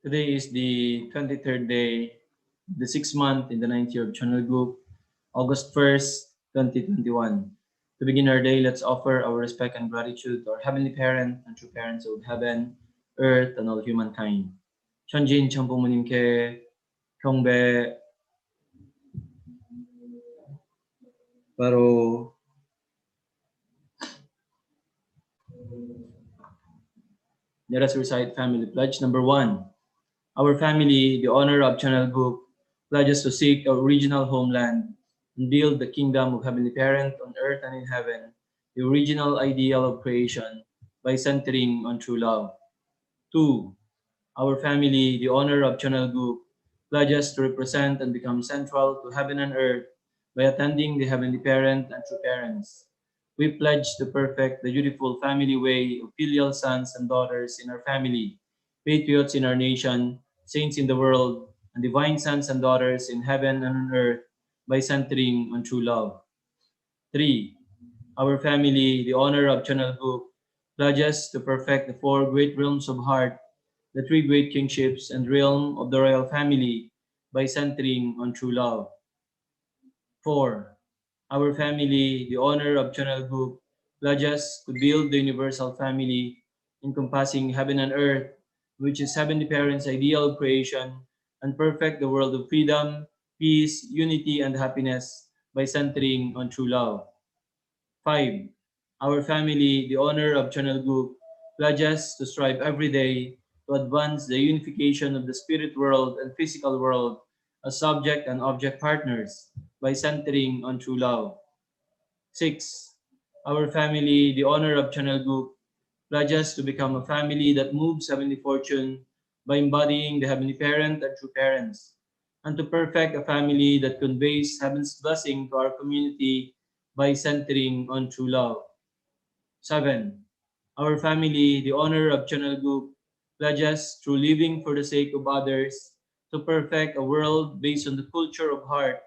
Today is the 23rd day, the 6th month in the 9th year of Channel Group, August 1st, 2021. To begin our day, let's offer our respect and gratitude to our Heavenly Parent and true parents of heaven, earth, and all humankind. 천진 천부모님께 경배. 바로 let us recite family pledge. Number 1. Our family, the honor of Channel Group, pledges to seek our original homeland and build the kingdom of Heavenly Parent on earth and in heaven, the original ideal of creation, by centering on true love. 2. Our family, the honor of Channel Group, pledges to represent and become central to heaven and earth by attending the Heavenly Parent and true parents. We pledge to perfect the beautiful family way of filial sons and daughters in our family, patriots in our nation, saints in the world, and divine sons and daughters in heaven and on earth by centering on true love. 3. Our family, the honor of Channel Group, pledges to perfect the 4 great realms of heart, the 3 great kingships and realm of the royal family by centering on true love. 4. Our family, the honor of Channel Group, pledges to build the universal family encompassing heaven and earth, which is Heavenly Parent's ideal of creation, and perfect the world of freedom, peace, unity, and happiness by centering on true love. 5. Our family, the honor of Channel Group, pledges to strive every day to advance the unification of the spirit world and physical world as subject and object partners by centering on true love. 6. Our family, the honor of Channel Group, pledges to become a family that moves heavenly fortune by embodying the Heavenly Parent and true parents, and to perfect a family that conveys heaven's blessing to our community by centering on true love. 7. Our family, the honor of Channel Group, pledges through living for the sake of others to perfect a world based on the culture of heart,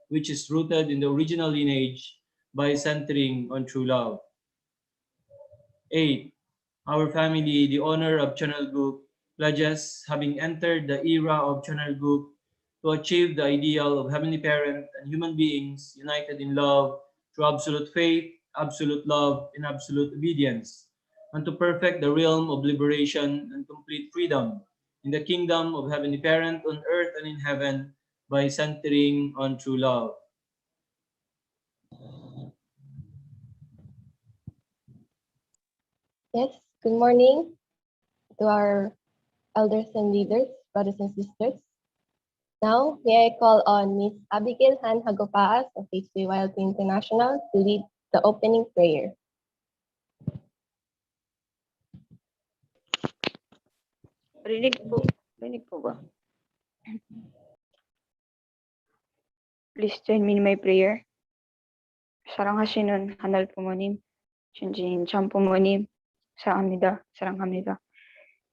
which is rooted in the original lineage by centering on true love. 8. Our family, the honor of Channel Group, pledges, having entered the era of Channel Group, to achieve the ideal of Heavenly Parent and human beings united in love through absolute faith, absolute love, and absolute obedience, and to perfect the realm of liberation and complete freedom in the kingdom of Heavenly Parent on earth and in heaven by centering on true love. Yes, good morning to our elders and leaders, brothers and sisters. Now, may I call on Ms. Abigail Han Hagopaas of HPHC International to lead the opening prayer. Rinig po ba? Please join me in my prayer. 사랑하시는 하늘 부모님, 진진 참 부모님, 사랑합니다.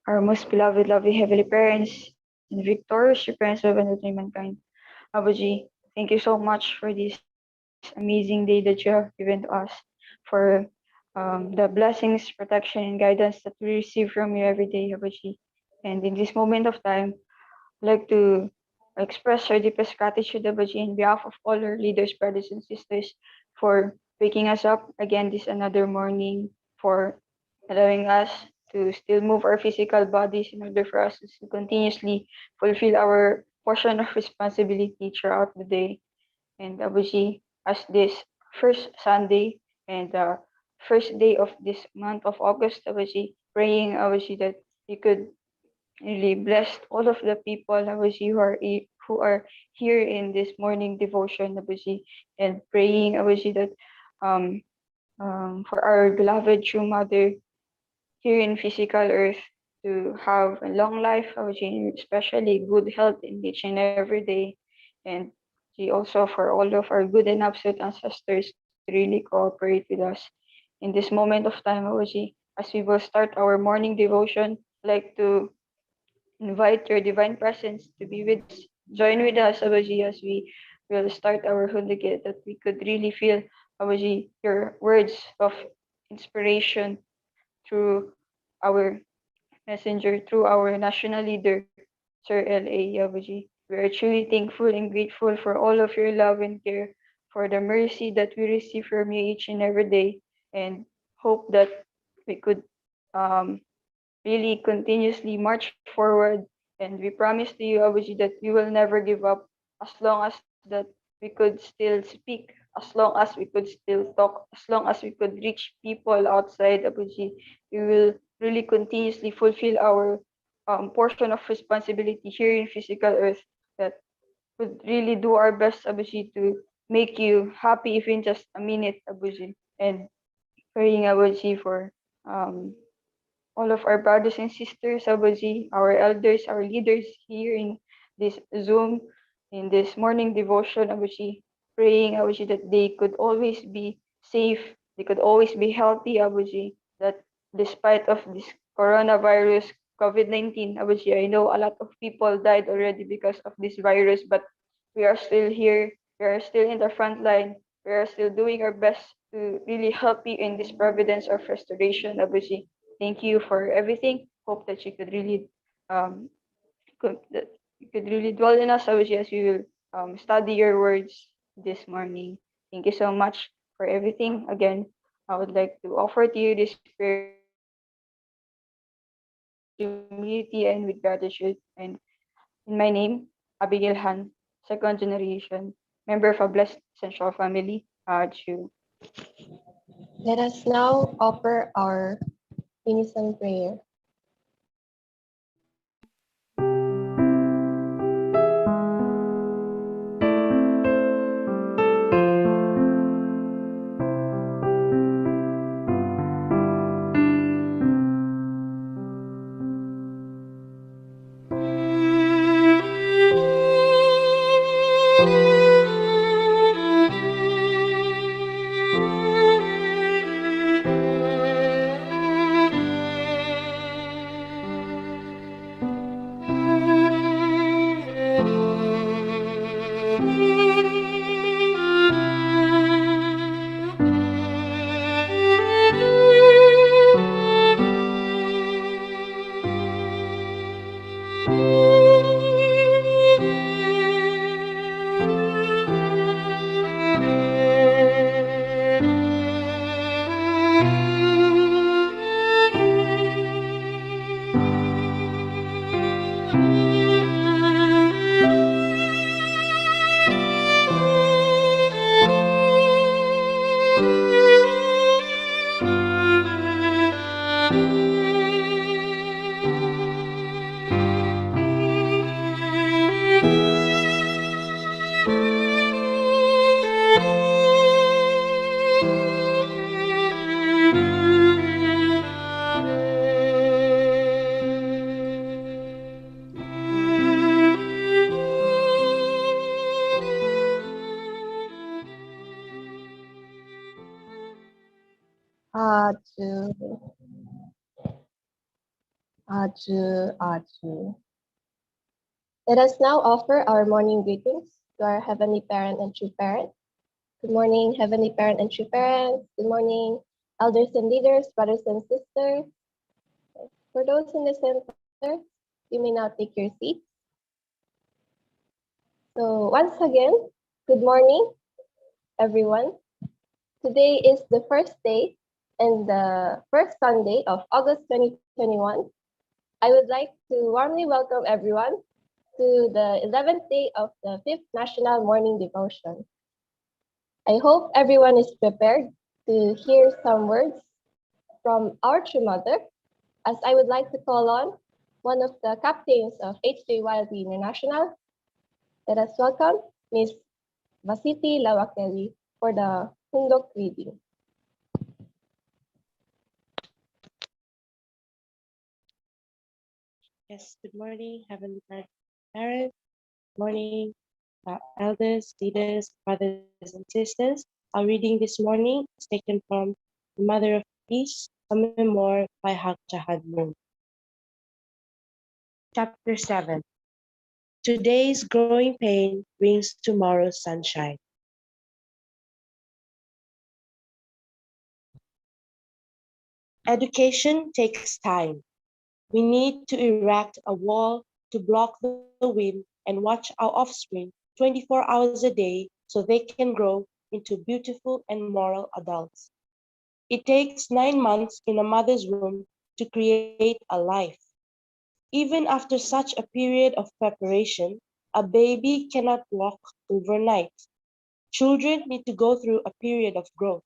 Our most beloved, lovely heavenly parents, and victorious parents of mankind. Abuji, thank you so much for this amazing day that you have given to us, for the blessings, protection, and guidance that we receive from you every day, Abuji. And in this moment of time, I'd like to express our deepest gratitude, Abuji, in behalf of all our leaders, brothers, and sisters, for waking us up again this another morning, for allowing us to still move our physical bodies in order for us to continuously fulfill our portion of responsibility throughout the day. And Abuji, as this first Sunday and the first day of this month of August, Abuji, praying, Abuji, that you could really bless all of the people, Abuji, who are here in this morning devotion, Abuji, and praying, Abuji, that for our beloved true mother here in physical earth to have a long life, Abuji, especially good health in each and every day, and also for all of our good and absolute ancestors to really cooperate with us in this moment of time, Abuji. As we will start our morning devotion, I'd like to invite your divine presence to be with us. Join with us, Abuji, as we will start our Hulagit, that we could really feel, Abuji, your words of inspiration through our messenger, through our national leader, Sir L.A. Abuji. We are truly thankful and grateful for all of your love and care, for the mercy that we receive from you each and every day, and hope that we could um, really continuously march forward. And we promise to you, Abuji, that we will never give up as long as that we could still speak, as long as we could still talk, as long as we could reach people outside, Abuji. We will really continuously fulfill our portion of responsibility here in physical earth, that would really do our best, Abuji, to make you happy even just a minute, Abuji. And praying, Abuji, for um, all of our brothers and sisters, Abuji, our elders, our leaders here in this Zoom, in this morning devotion, Abuji, praying, Abuji, that they could always be safe, they could always be healthy, Abuji, that despite of this coronavirus, COVID-19, Abuji, I know a lot of people died already because of this virus, but we are still here, we are still in the front line, we are still doing our best to really help you in this providence of restoration, Abuji. Thank you for everything. Hope that you could really that you could really dwell in us, Abuji, as we will study your words this morning. Thank you so much for everything. Again, I would like to offer to you this prayer with humility and with gratitude. And in my name, Abigail Han, second generation, member of a blessed essential family, Jew. Let us now offer our unison prayer. Aju, Aju, Aju. Let us now offer our morning greetings to our Heavenly Parent and True Parent. Good morning, Heavenly Parent and True Parents. Good morning, elders and leaders, brothers and sisters. For those in the center, you may now take your seats. So once again, good morning, everyone. Today is the first day and the first Sunday of August 2021. I would like to warmly welcome everyone to the 11th day of the 5th National Morning Devotion. I hope everyone is prepared to hear some words from our True Mother, as I would like to call on one of the captains of HPHC International. Let us welcome Ms. Vasiti Lawakeli for the Hundok reading. Yes, good morning, Heavenly Parents. Good morning, elders, leaders, brothers, and sisters. Our reading this morning is taken from the Mother of Peace, a memoir by Haq Jahad Moon. Chapter 7. Today's growing pain brings tomorrow's sunshine. Education takes time. We need to erect a wall to block the wind and watch our offspring 24 hours a day so they can grow into beautiful and moral adults. It takes 9 months in a mother's womb to create a life. Even after such a period of preparation, a baby cannot walk overnight. Children need to go through a period of growth.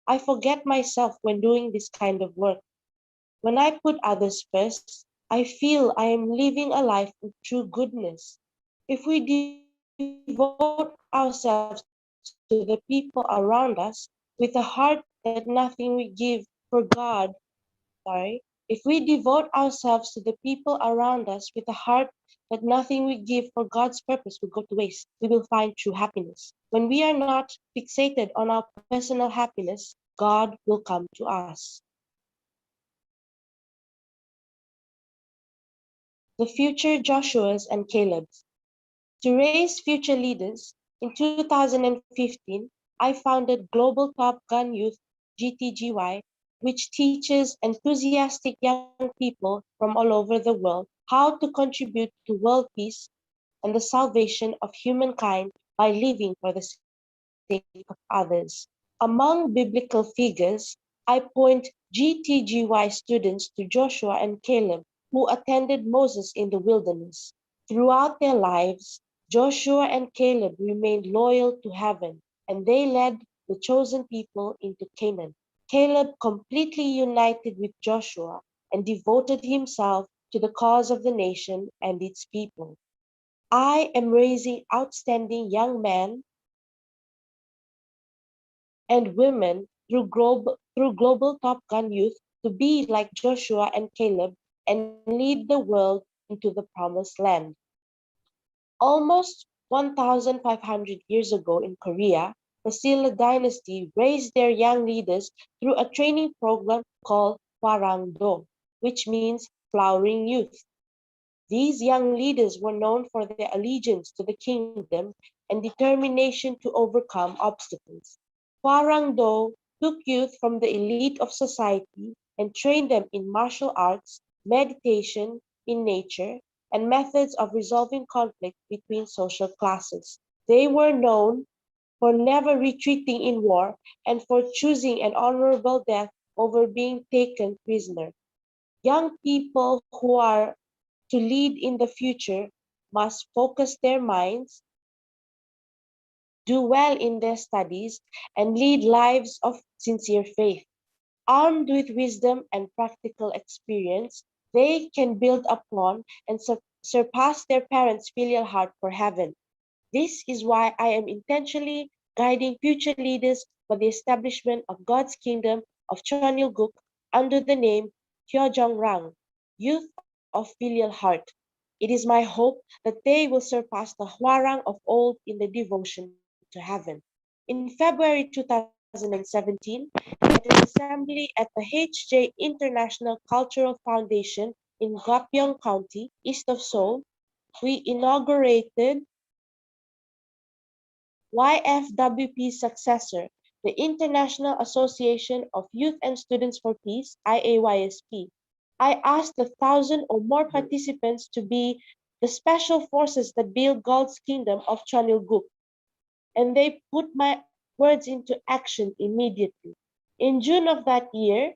I forget myself when doing this kind of work. When I put others first, I feel I am living a life of true goodness. If we devote ourselves to the people around us with a heart that nothing we give for God, if we devote ourselves to the people around us with a heart that nothing we give for God's purpose will go to waste, we will find true happiness. When we are not fixated on our personal happiness, God will come to us. The future Joshuas and Calebs. To raise future leaders, in 2015, I founded Global Top Gun Youth GTGY, which teaches enthusiastic young people from all over the world how to contribute to world peace and the salvation of humankind by living for the sake of others. Among biblical figures, I point GTGY students to Joshua and Caleb, who attended Moses in the wilderness. Throughout their lives, Joshua and Caleb remained loyal to heaven, and they led the chosen people into Canaan. Caleb completely united with Joshua and devoted himself to the cause of the nation and its people. I am raising outstanding young men and women through Global Top Gun Youth to be like Joshua and Caleb and lead the world into the promised land. Almost 1,500 years ago in Korea, the Silla dynasty raised their young leaders through a training program called Hwarangdo, which means flowering youth. These young leaders were known for their allegiance to the kingdom and determination to overcome obstacles. Hwarangdo took youth from the elite of society and trained them in martial arts, meditation in nature, and methods of resolving conflict between social classes. They were known for never retreating in war and for choosing an honorable death over being taken prisoner. Young people who are to lead in the future must focus their minds, do well in their studies, and lead lives of sincere faith. Armed with wisdom and practical experience, they can build upon and surpass their parents' filial heart for heaven. This is why I am intentionally guiding future leaders for the establishment of God's kingdom of Cheonilguk under the name Hyeonjong-rang, Youth of Filial Heart. It is my hope that they will surpass the Hwarang of old in the devotion to heaven. In February 2017, at an assembly at the HJ International Cultural Foundation in Gapyeong County, east of Seoul, we inaugurated YFWP's successor, the International Association of Youth and Students for Peace, IAYSP. I asked 1,000 or more participants to be the special forces that build God's kingdom of Cheonilguk, and they put my words into action immediately. In June of that year,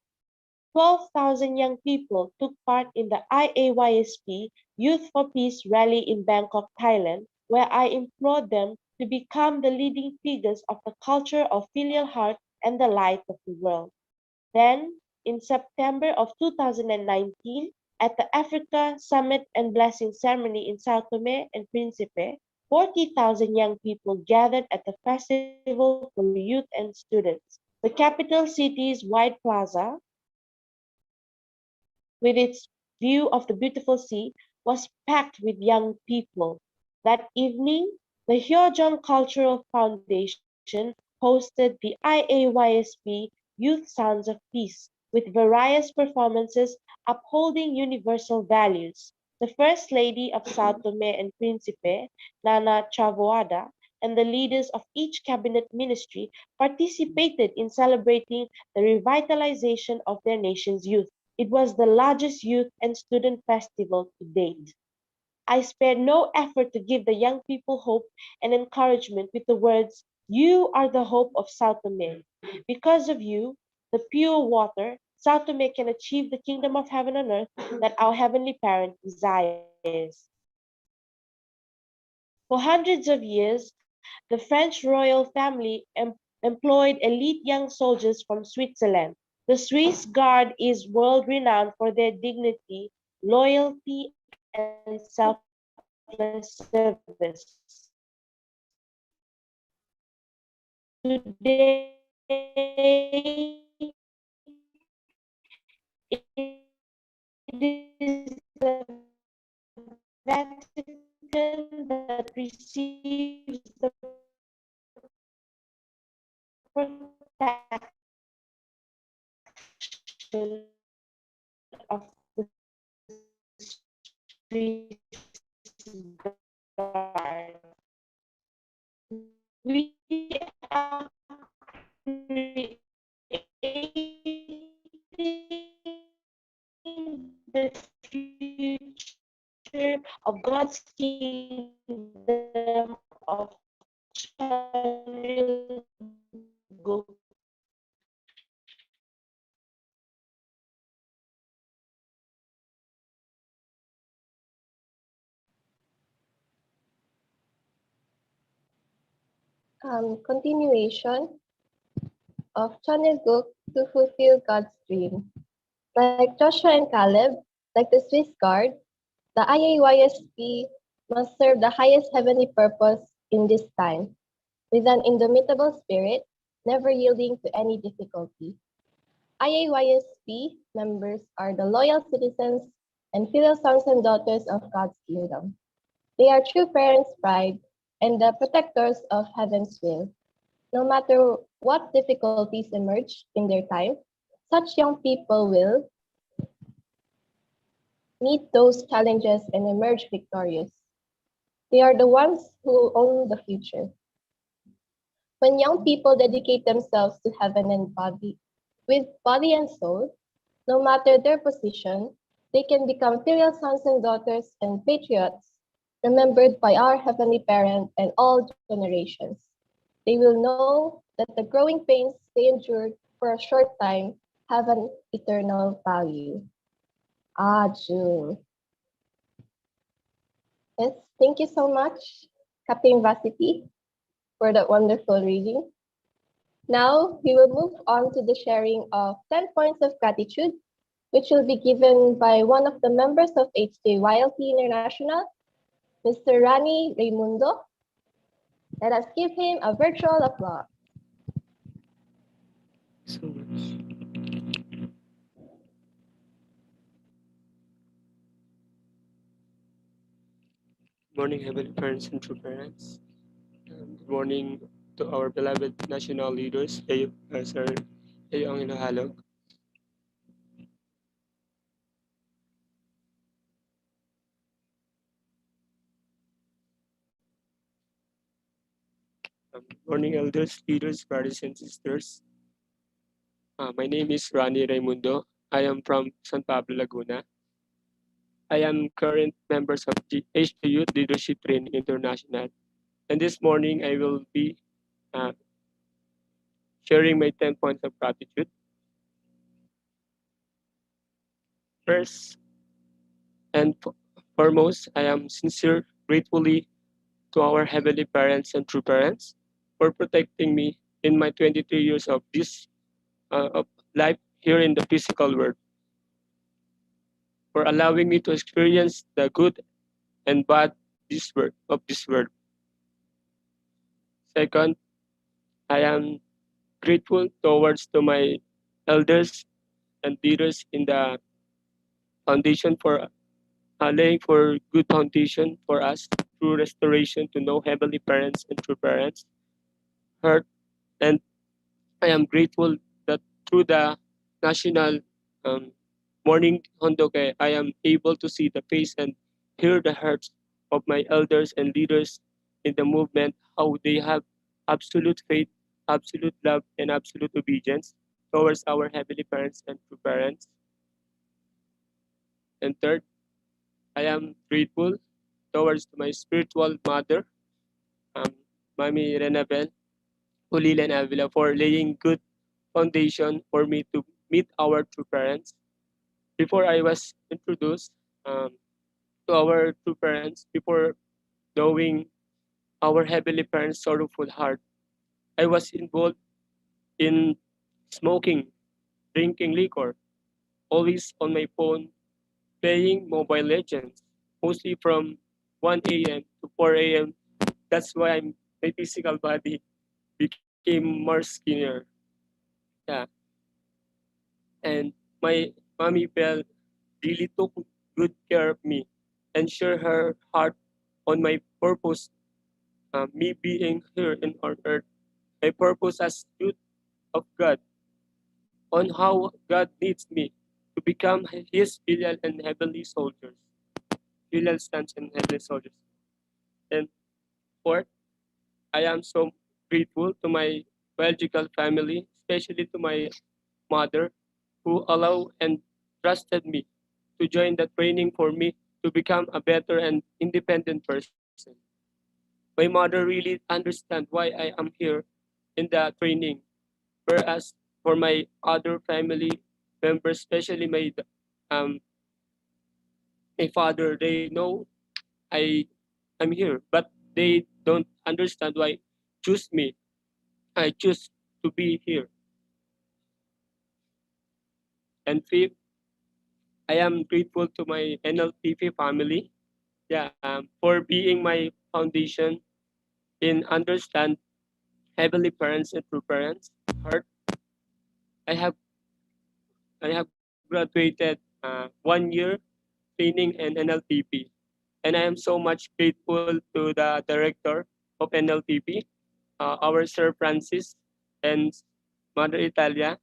12,000 young people took part in the IAYSP Youth for Peace rally in Bangkok, Thailand, where I implored them to become the leading figures of the culture of filial heart and the light of the world. Then, in September of 2019, at the Africa Summit and Blessing Ceremony in Sao Tome and Principe, 40,000 young people gathered at the Festival for Youth and Students. The capital city's wide plaza, with its view of the beautiful sea, was packed with young people. That evening, the Hyeojong Cultural Foundation hosted the IAYSP Youth Sounds of Peace with various performances upholding universal values. The First Lady of Sao Tome and Principe, Nana Chavoada, and the leaders of each cabinet ministry participated in celebrating the revitalization of their nation's youth. It was the largest youth and student festival to date. I spared no effort to give the young people hope and encouragement with the words, "You are the hope of Sao Tome. Because of you, the pure water, Sao Tome can achieve the kingdom of heaven on earth that our heavenly parent desires." For hundreds of years, the French royal family employed elite young soldiers from Switzerland. The Swiss Guard is world renowned for their dignity, loyalty, and selfless service. Today, it is the Vatican that receives the protection of the Swiss Guard. We are creating the future of God's kingdom of Chanel Go. Continuation of Chanelguk to fulfill God's dream. Like Joshua and Caleb, like the Swiss Guard, the IAYSP must serve the highest heavenly purpose in this time, with an indomitable spirit, never yielding to any difficulty. IAYSP members are the loyal citizens and filial sons and daughters of God's kingdom. They are true parents' pride and the protectors of heaven's will. No matter what difficulties emerge in their time, such young people will meet those challenges and emerge victorious. They are the ones who own the future. When young people dedicate themselves to heaven and body, with body and soul, no matter their position, they can become filial sons and daughters and patriots, remembered by our Heavenly Parent and all generations. They will know that the growing pains they endured for a short time have an eternal value. Ah, June. Yes, thank you so much, Captain Vasity, for that wonderful reading. Now, we will move on to the sharing of 10 points of gratitude, which will be given by one of the members of HPHC International, Mr. Rani Raimundo. Let us give him a virtual applause. So much. Morning, Heavenly Parents and true parents. Good morning to our beloved national leaders, Sir Ayong Hinahalog. Good morning, elders, leaders, brothers, and sisters. My name is Rani Raimundo. I am from San Pablo, Laguna. I am current members of the HT Youth Leadership Training International. And this morning, I will be uh, sharing my 10 points of gratitude. First and foremost, I am sincere, gratefully to our heavenly parents and true parents for protecting me in my 23 years of this of life here in the physical world, for allowing me to experience the good and bad this world. Second, I am grateful towards to my elders and leaders in the foundation for laying for good foundation for us through restoration to know heavenly parents and true parents. Heart and I am grateful that through the national morning hondoke, I am able to see the face and hear the hearts of my elders and leaders in the movement, how they have absolute faith, absolute love, and absolute obedience towards our heavenly parents and true parents. And third, I am grateful towards my spiritual mother, um, Mami Renabel, Ulila and Avila, for laying good foundation for me to meet our true parents. Before I was introduced to our true parents, before knowing our heavenly parents' sorrowful heart, I was involved in smoking, drinking liquor, always on my phone, playing Mobile Legends, mostly from 1 a.m. to 4 a.m. That's why my physical body became more skinnier. Yeah. And my mommy Belle really took good care of me and share her heart on my purpose, me being here in on earth, my purpose as youth of God, on how God needs me to become His filial and heavenly soldiers, filial sons and heavenly soldiers. And fourth, I am so grateful to my biological family, especially to my mother, who allowed and trusted me to join the training for me to become a better and independent person. My mother really understands why I am here in the training, whereas for my other family members, especially um, my father, they know I am here, but they don't understand why choose me. I choose to be here. And fifth, I am grateful to my NLTP family, yeah, for being my foundation in understand heavenly parents and true parents heart. I have I have graduated 1 year training in NLTP, and I am so much grateful to the director of NLTP, our Sir Francis and Mother Italia,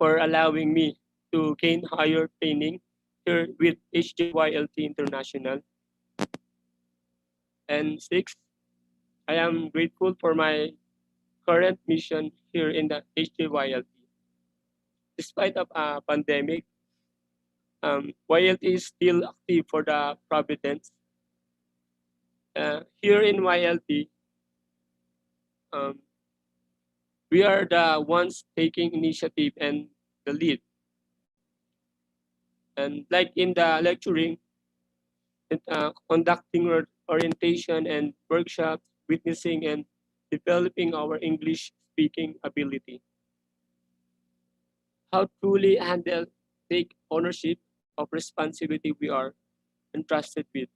for allowing me to gain higher training here with HJYLT International. And six, I am grateful for my current mission here in the HJYLT. Despite of a pandemic, YLT is still active for the Providence. Here in YLT, um, we are the ones taking initiative and the lead. And like in the lecturing, conducting orientation and workshops, witnessing and developing our English speaking ability. How truly handle, take ownership of responsibility we are entrusted with.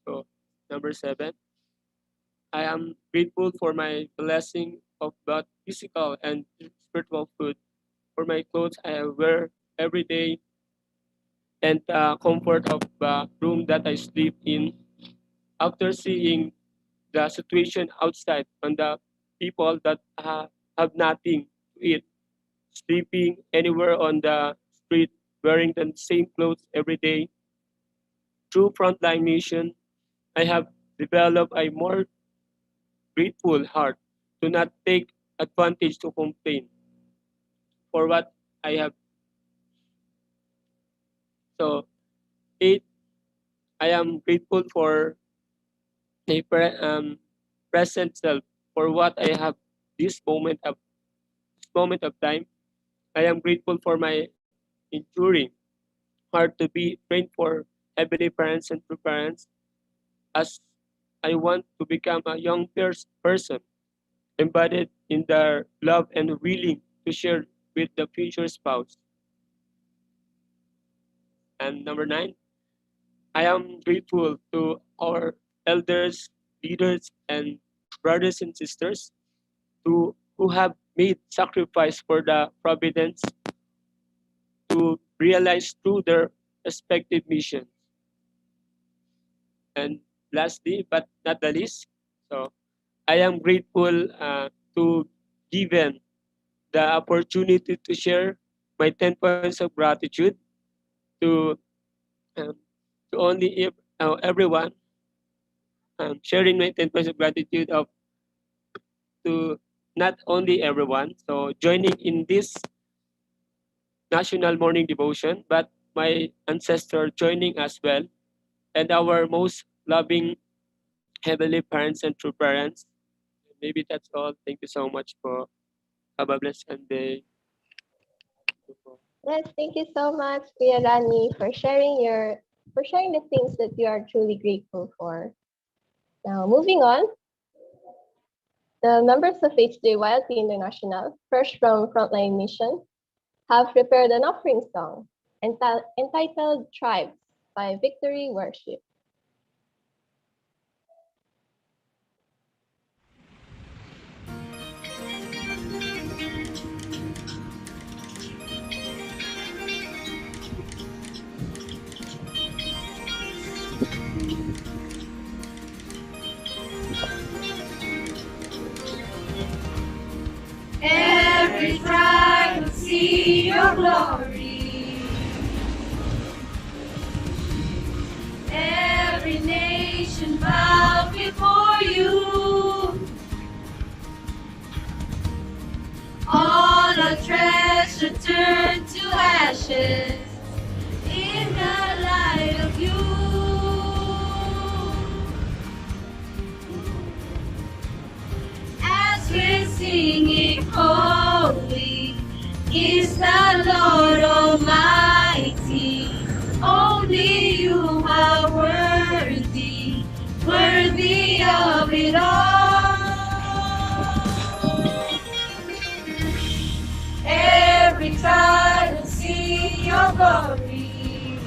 So, number seven, I am grateful for my blessing of both physical and spiritual food, for my clothes I wear every day, and the comfort of the room that I sleep in. After seeing the situation outside on the people that have nothing to eat, sleeping anywhere on the street, wearing the same clothes every day, through frontline mission, I have developed a more grateful heart to not take advantage to complain for what I have. So, eight, I am grateful for a present self for what I have this moment of time. I am grateful for my enduring heart to be trained for heavenly parents and true parents as I want to become a young person embodied in their love and willing to share with the future spouse. And number nine, I am grateful to our elders, leaders, and brothers and sisters who have made sacrifice for the providence to realize through their respective missions. And lastly, but not the least, so I am grateful to given the opportunity to share my 10 points of gratitude to um, to everyone, sharing my 10 points of gratitude of to not only everyone, so joining in this national morning devotion, but my ancestor joining as well and our most loving heavenly parents and true parents. Maybe that's all. Thank you so much for have a blessed day. Yes, thank you so much, Kuya Rani, for sharing the things that you are truly grateful for. Now, moving on, the members of HPHC International, first from Frontline Mission, have prepared an offering song entitled Tribes by Victory Worship. Every tribe will see your glory. Every nation bow before you. All our treasure turn to ashes in the light of you. As we're singing, holy is the Lord Almighty. Only you are worthy, worthy of it all. Every tribe will see your glory.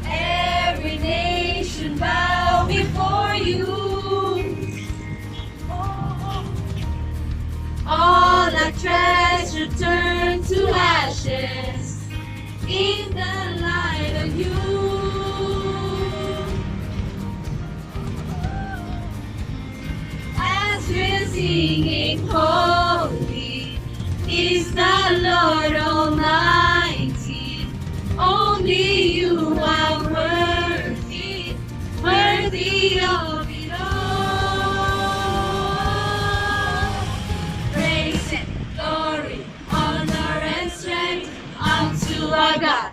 Every nation bow before you. All our treasure turn to ashes in the light of you. As we're singing, holy is the Lord Almighty. Only you are worthy, worthy of it all. Praise and glory, honor and strength unto our God,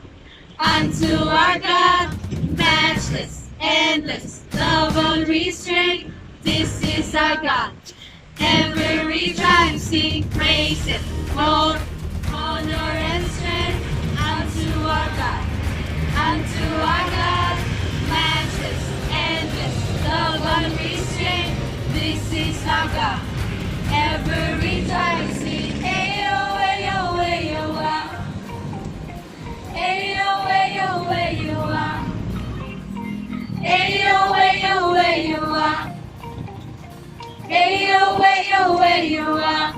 matchless, endless, love unrestrained. This is our God. Every tribe sing praises, Lord, honor and strength unto our God, matchless, endless, love unrestrained. This is our God. Every tribe sing, ayo, ayo, ayo, ah. Ayo, ayo, ayo, ah. Ayo, ayo, ayo, ah. Ayo, ayo, ayo, ah.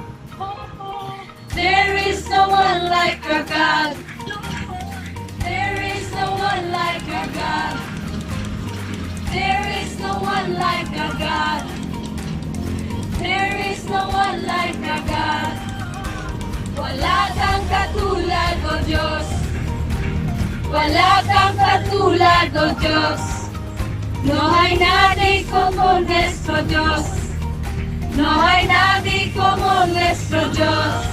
There is no one like our God. There is no one like our God. There is no one like our God. There is no one like our God. Wala kang katulad, O Diyos. Wala kang katulad, O Diyos. No hay nadie como nuestro Dios. No hay nadie como nuestro Dios.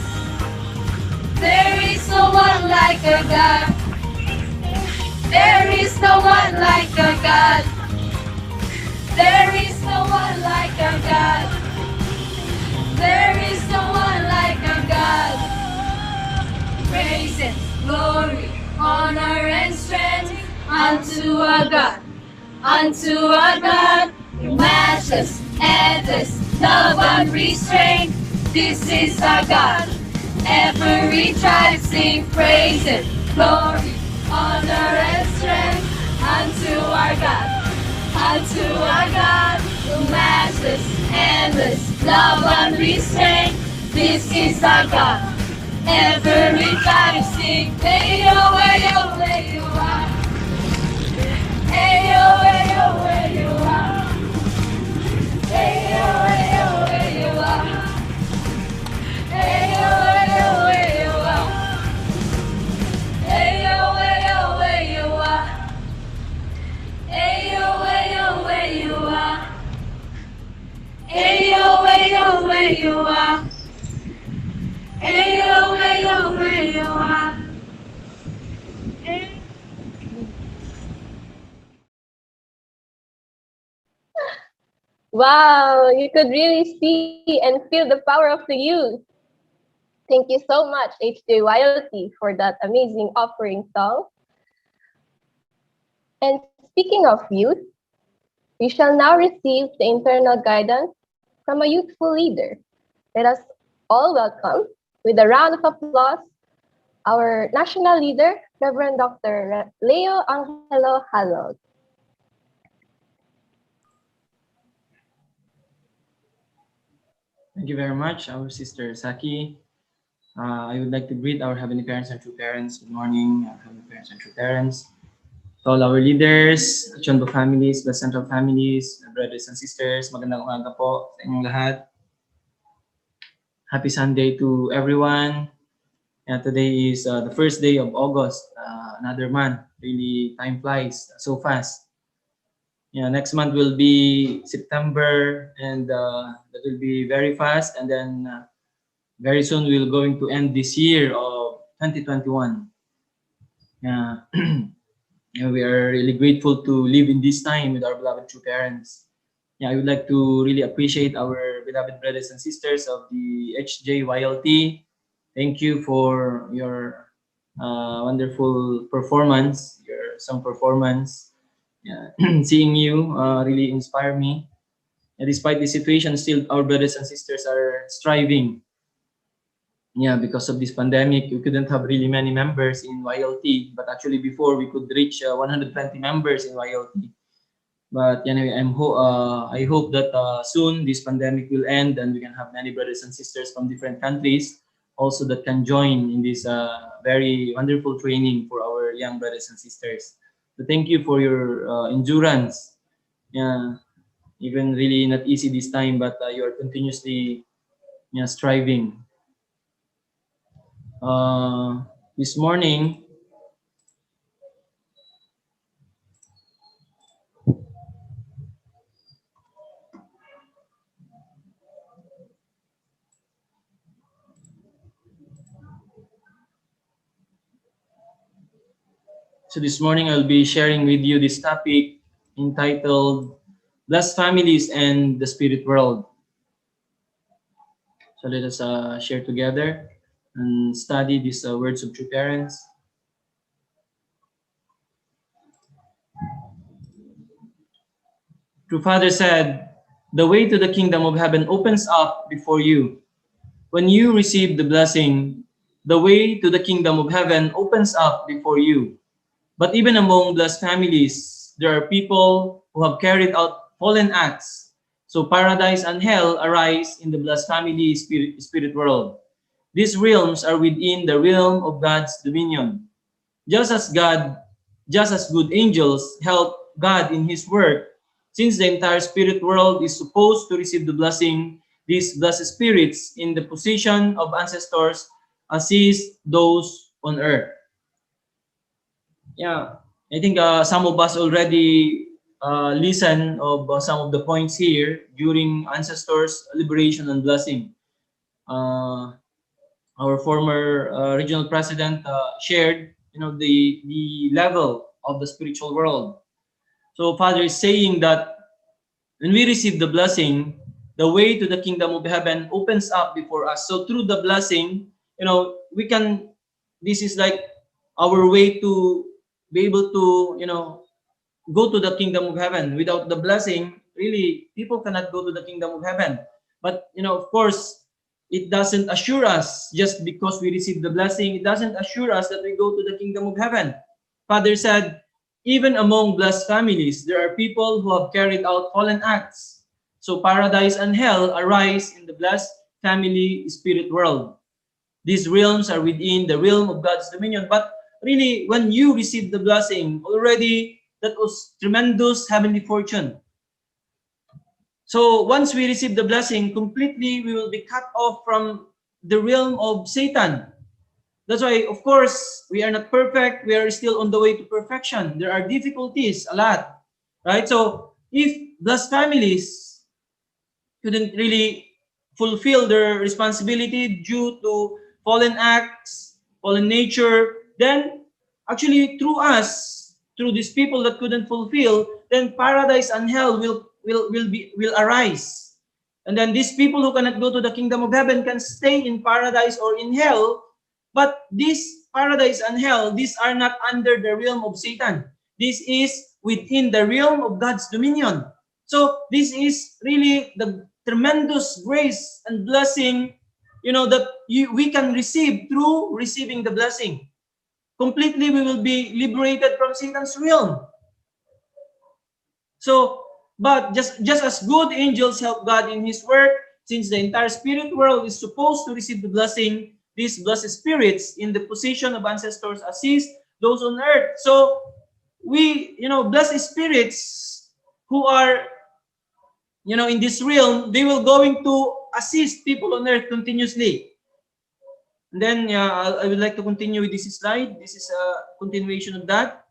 There is no one like our God. There is no one like our God. There is no one like our God. There is no one like our God. Praise and glory, honor and strength unto our God. Unto our God, matchless, endless, love unrestrained. This is our God. Every tribe sing praises, glory, honor and strength unto our God. Unto our God, matchless, endless, love unrestrained. This is our God. Every tribe sing, ayo, ayo, ayo, ah. Ayo, ayo, ayo, ah. Ayo, ayo, ayo, ah. Ayo, ayo, ayo, ah. Ayo, ayo, ayo, ah. Ayo, ayo, ayo, ah. Ayo, ayo, ayo, ah. Ayo, ayo, ayo, ah. Wow, you could really see and feel the power of the youth. Thank you so much, HJYLT, for that amazing offering song. And speaking of youth, we shall now receive the internal guidance from a youthful leader. Let us all welcome, with a round of applause, our national leader, Reverend Dr. Leo Angelo Halog. Thank you very much, our sister Saki. I would like to greet our Heavenly Parents and True Parents. Good morning, our Heavenly Parents and True Parents. To all our leaders, Chonbo families, the Central families, brothers and sisters, magandang umaga po sa inyong lahat. Happy Sunday to everyone. And today is the first day of August, another month. Really, time flies so fast. Yeah, next month will be September, and that will be very fast. And then very soon we're going to end this year of 2021. Yeah, yeah, we are really grateful to live in this time with our beloved true parents. Yeah, I would like to really appreciate our beloved brothers and sisters of the HJYLT. Thank you for your wonderful performance, your song performance. Yeah. Seeing you really inspire me. And despite the situation, still our brothers and sisters are striving. Yeah, because of this pandemic, we couldn't have really many members in YLT. But actually, before we could reach 120 members in YLT. But anyway, I hope that soon this pandemic will end and we can have many brothers and sisters from different countries also that can join in this very wonderful training for our young brothers and sisters. So thank you for your endurance. Yeah, even really not easy this time, but you are continuously striving. This morning, I'll be sharing with you this topic entitled Blessed Families and the Spirit World. So let us share together and study these words of true parents. True Father said, "The way to the kingdom of heaven opens up before you. When you receive the blessing, the way to the kingdom of heaven opens up before you. But even among blessed families, there are people who have carried out fallen acts. So paradise and hell arise in the blessed family spirit world. These realms are within the realm of God's dominion. Just as good angels help God in his work, since the entire spirit world is supposed to receive the blessing, these blessed spirits in the position of ancestors assist those on earth." Yeah, I think some of us already listen of some of the points here during ancestors' liberation and blessing. Our former regional president shared, the level of the spiritual world. So Father is saying that when we receive the blessing, the way to the kingdom of heaven opens up before us. So through the blessing, we can, this is like our way to be able to, go to the kingdom of heaven. Without the blessing, really, people cannot go to the kingdom of heaven. But, of course, it doesn't assure us just because we receive the blessing, it doesn't assure us that we go to the kingdom of heaven. Father said, even among blessed families, there are people who have carried out fallen acts. So paradise and hell arise in the blessed family spirit world. These realms are within the realm of God's dominion. But really, when you receive the blessing, already that was tremendous heavenly fortune. So once we receive the blessing, completely we will be cut off from the realm of Satan. That's why, of course, we are not perfect. We are still on the way to perfection. There are difficulties, a lot, right? So if blessed families couldn't really fulfill their responsibility due to fallen acts, fallen nature, then actually through us, through these people that couldn't fulfill, then paradise and hell will will arise. And then these people who cannot go to the kingdom of heaven can stay in paradise or in hell. But this paradise and hell, these are not under the realm of Satan. This is within the realm of God's dominion. So this is really the tremendous grace and blessing, that we can receive through receiving the blessing. Completely, we will be liberated from Satan's realm. So, but just as good angels help God in His work, since the entire spirit world is supposed to receive the blessing, these blessed spirits in the position of ancestors assist those on earth. So, we, blessed spirits who are, in this realm, they will going to assist people on earth continuously. And then I would like to continue with this slide. This is a continuation of that.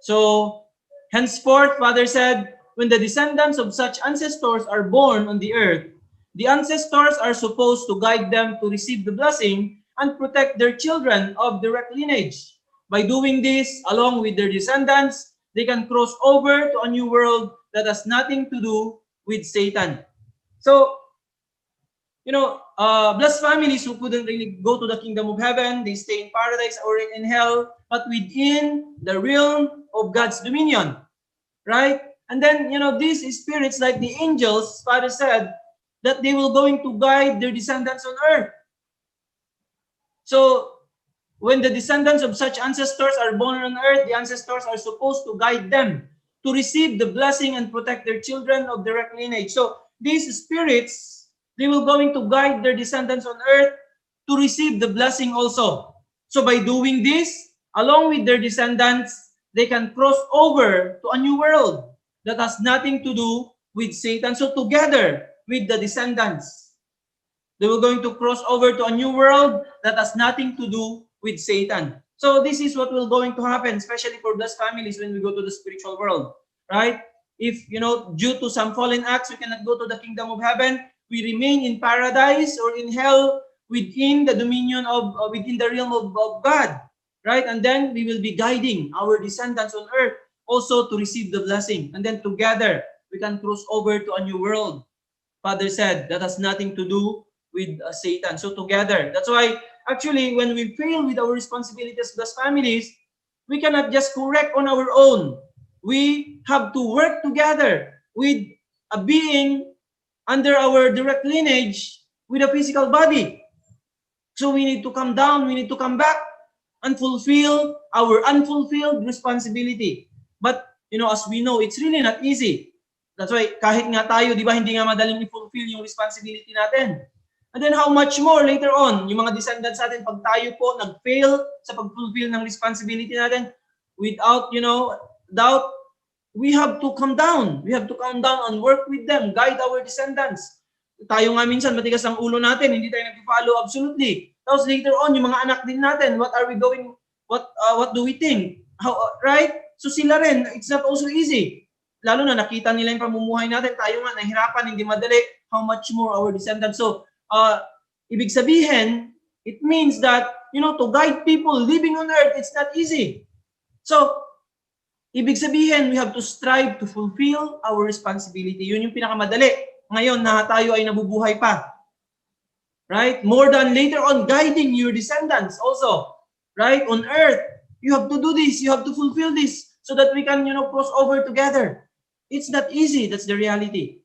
So, henceforth, Father said, when the descendants of such ancestors are born on the earth, the ancestors are supposed to guide them to receive the blessing and protect their children of direct lineage. By doing this, along with their descendants, they can cross over to a new world that has nothing to do with Satan. So, blessed families who couldn't really go to the kingdom of heaven, they stay in paradise or in hell, but within the realm of God's dominion, right? And then, these spirits, like the angels, Father said, that they will going to guide their descendants on earth. So, when the descendants of such ancestors are born on earth, the ancestors are supposed to guide them to receive the blessing and protect their children of direct lineage. So, these spirits, they will going to guide their descendants on earth to receive the blessing also. So by doing this, along with their descendants, they can cross over to a new world that has nothing to do with Satan. So together with the descendants, they will going to cross over to a new world that has nothing to do with Satan. So this is what will going to happen, especially for blessed families when we go to the spiritual world, right? If, due to some fallen acts, we cannot go to the kingdom of heaven, we remain in paradise or in hell within the dominion of, within the realm of God, right? And then we will be guiding our descendants on earth also to receive the blessing. And then together, we can cross over to a new world. Father said, that has nothing to do with Satan. So together, that's why actually when we fail with our responsibilities as families, we cannot just correct on our own. We have to work together with a being under our direct lineage with a physical body. So we need to come down, we need to come back and fulfill our unfulfilled responsibility. But, as we know, it's really not easy. That's why kahit nga tayo, di ba, hindi nga madaling i-fulfill yung responsibility natin. And then how much more later on, yung mga descendants natin, pag tayo po nag-fail sa pag-fulfill ng responsibility natin, without, doubt, we have to come down. We have to come down and work with them, guide our descendants. Tayo nga minsan, matigas ang ulo natin, hindi tayo nag-follow absolutely. Tapos later on, yung mga anak din natin, what are we doing? What do we think? How, right? So sila rin, it's not also easy. Lalo na nakita nila yung pamumuhay natin, tayo nga nahirapan, hindi madali. How much more our descendants? So, ibig sabihin, it means that, to guide people living on earth, it's not easy. So, ibig sabihin, we have to strive to fulfill our responsibility. Yun yung pinakamadali. Ngayon na tayo ay nabubuhay pa. Right? More than later on, guiding your descendants also. Right? On earth, you have to do this. You have to fulfill this so that we can, cross over together. It's not easy. That's the reality.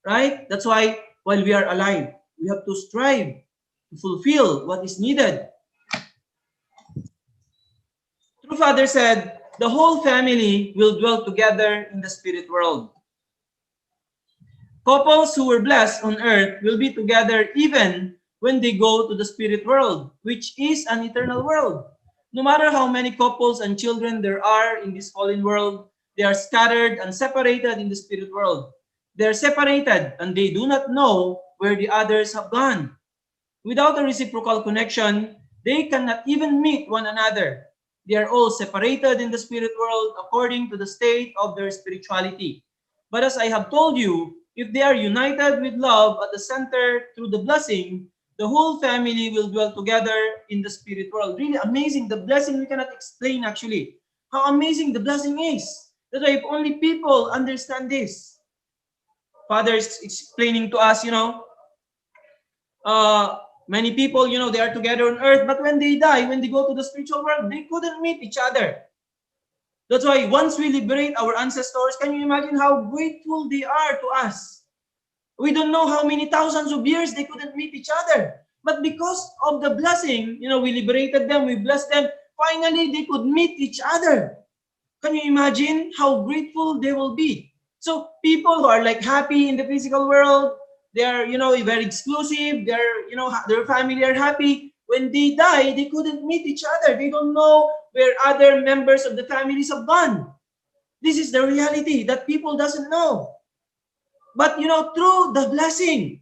Right? That's why while we are alive, we have to strive to fulfill what is needed. True Father said, the whole family will dwell together in the spirit world. Couples who were blessed on earth will be together even when they go to the spirit world, which is an eternal world. No matter how many couples and children there are in this fallen world, they are scattered and separated in the spirit world. They are separated and they do not know where the others have gone. Without a reciprocal connection, they cannot even meet one another. They are all separated in the spirit world according to the state of their spirituality. But as I have told you, if they are united with love at the center through the blessing, the whole family will dwell together in the spirit world. Really amazing. The blessing we cannot explain actually. How amazing the blessing is. That's why if only people understand this. Father is explaining to us, many people, they are together on earth, but when they die, when they go to the spiritual world, they couldn't meet each other. That's why once we liberate our ancestors, can you imagine how grateful they are to us? We don't know how many thousands of years they couldn't meet each other. But because of the blessing, we liberated them, we blessed them, finally they could meet each other. Can you imagine how grateful they will be? So people who are like happy in the physical world, they are, very exclusive, their family are happy. When they die, they couldn't meet each other. They don't know where other members of the families have gone. This is the reality that people doesn't know. But, through the blessing,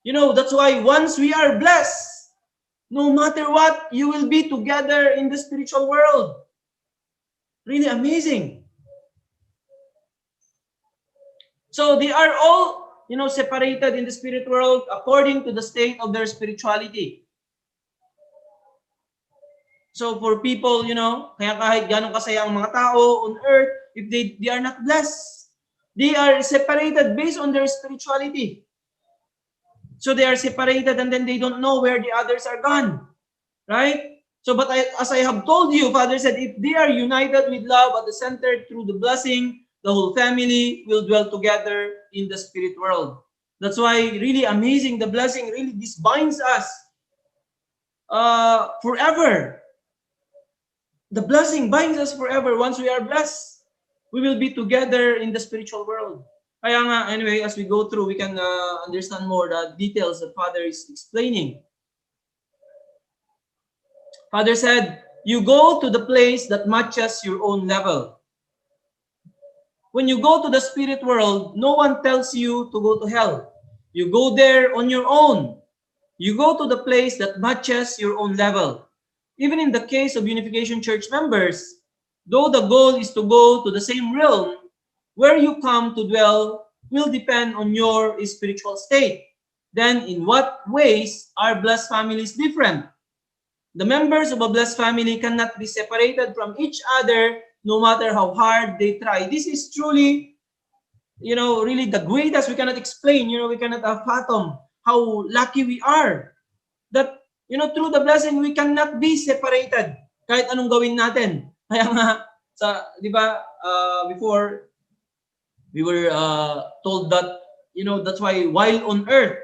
that's why once we are blessed, no matter what, you will be together in the spiritual world. Really amazing. So they are all, separated in the spirit world according to the state of their spirituality. So for people, kaya kahit ganong kasaya ang mga tao on earth, if they are not blessed, they are separated based on their spirituality. So they are separated and then they don't know where the others are gone. Right? So, but as I have told you, Father said, if they are united with love at the center through the blessing, the whole family will dwell together in the spirit world. That's why really amazing, the blessing, really this binds us forever. The blessing binds us forever. Once we are blessed, we will be together in the spiritual world. Kaya nga, anyway, as we go through, we can understand more the details that Father is explaining. Father said, you go to the place that matches your own level. When you go to the spirit world, no one tells you to go to hell. You go there on your own. You go to the place that matches your own level. Even in the case of Unification Church members, though the goal is to go to the same realm, where you come to dwell will depend on your spiritual state. Then, in what ways are blessed families different? The members of a blessed family cannot be separated from each other no matter how hard they try. This is truly, really the greatest. We cannot explain, we cannot fathom how lucky we are that, through the blessing, we cannot be separated kahit anong gawin natin. Kaya nga, di ba, before, we were told that, that's why while on earth,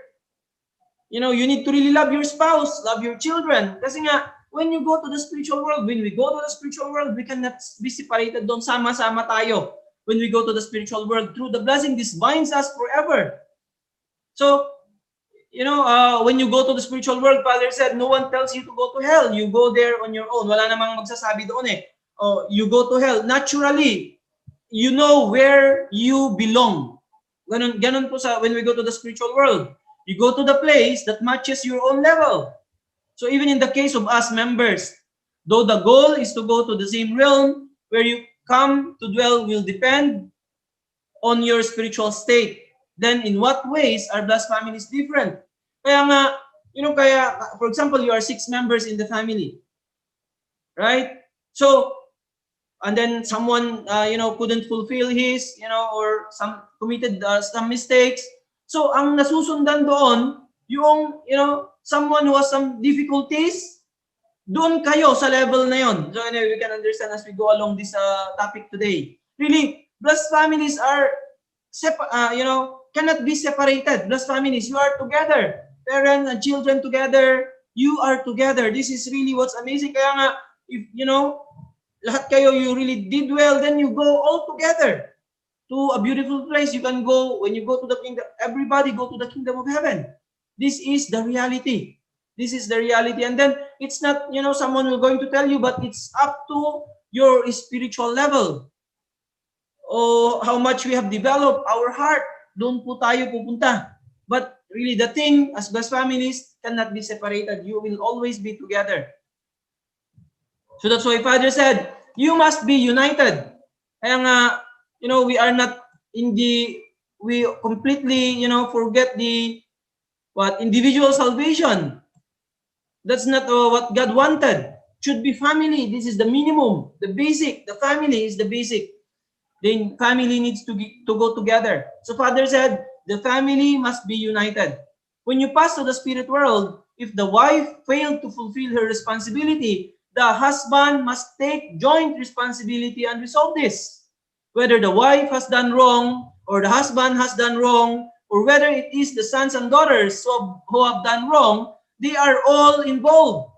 you need to really love your spouse, love your children. Kasi nga, when you go to the spiritual world, when we go to the spiritual world, we cannot be separated doon. Sama-sama tayo. When we go to the spiritual world, through the blessing, this binds us forever. So, when you go to the spiritual world, Father said, no one tells you to go to hell. You go there on your own. Wala namang magsasabi doon eh. Oh, you go to hell. Naturally, you know where you belong. Ganon po when we go to the spiritual world. You go to the place that matches your own level. So even in the case of us members, though the goal is to go to the same realm, where you come to dwell will depend on your spiritual state. Then in what ways are blessed families different? Kaya nga, for example, you are 6 members in the family. Right? So, and then someone, couldn't fulfill his, or some committed some mistakes. So, ang nasusundan doon, yung, someone who has some difficulties, doon kayo sa level na yon. So, anyway, we can understand as we go along this topic today. Really, blessed families are, cannot be separated. Blessed families, you are together. Parents and children together, you are together. This is really what's amazing. Kaya nga, if, lahat kayo, you really did well, then you go all together to a beautiful place. You can go, when you go to the kingdom, everybody go to the kingdom of heaven. This is the reality. This is the reality. And then, it's not, someone will going to tell you, but it's up to your spiritual level. Oh, how much we have developed our heart. Doon po tayo pupunta. But really, the thing, as blessed families, cannot be separated. You will always be together. So that's why Father said, you must be united. Kaya nga, we are not we completely, forget the, individual salvation. That's not what God wanted. Should be family. This is the minimum, the basic. The family is the basic. Then family needs to go together. So Father said, the family must be united. When you pass to the spirit world, if the wife failed to fulfill her responsibility, the husband must take joint responsibility and resolve this. Whether the wife has done wrong or the husband has done wrong, or whether it is the sons and daughters who have done wrong, they are all involved.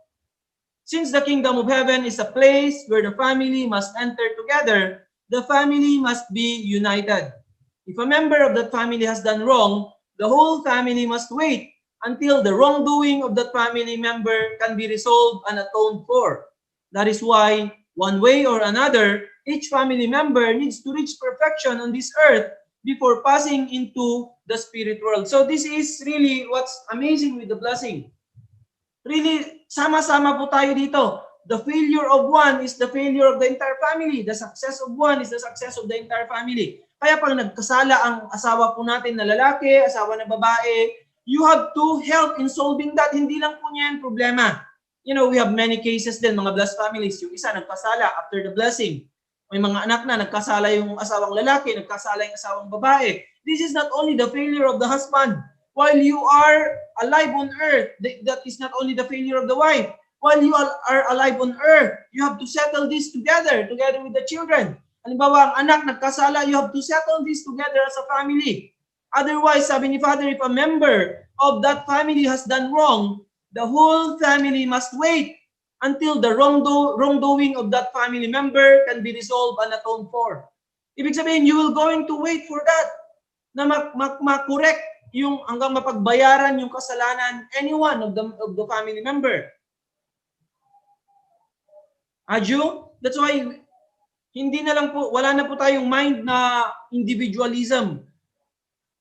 Since the kingdom of heaven is a place where the family must enter together, the family must be united. If a member of that family has done wrong, the whole family must wait until the wrongdoing of that family member can be resolved and atoned for. That is why, one way or another, each family member needs to reach perfection on this earth before passing into the spirit world. So this is really what's amazing with the blessing. Really, sama-sama po tayo dito. The failure of one is the failure of the entire family. The success of one is the success of the entire family. Kaya pag nagkasala ang asawa po natin na lalaki, asawa na babae, you have to help in solving that. Hindi lang po niyan problema. You know, we have many cases din, mga blessed families. Yung isa nagkasala after the blessing. May mga anak na nagkasala yung asawang lalaki, nagkasala yung asawang babae. This is not only the failure of the husband. While you are alive on earth, that is not only the failure of the wife. While you are alive on earth, you have to settle this together with the children. Halimbawa, ang anak nagkasala, you have to settle this together as a family. Otherwise, sabi ni Father, if a member of that family has done wrong, the whole family must wait until the wrongdoing of that family member can be resolved and atoned for. Ibig sabihin, you will going to wait for that, na ma-correct yung hanggang mapagbayaran yung kasalanan anyone of the family member. Adyo? That's why hindi na lang po, wala na po tayong mind na individualism.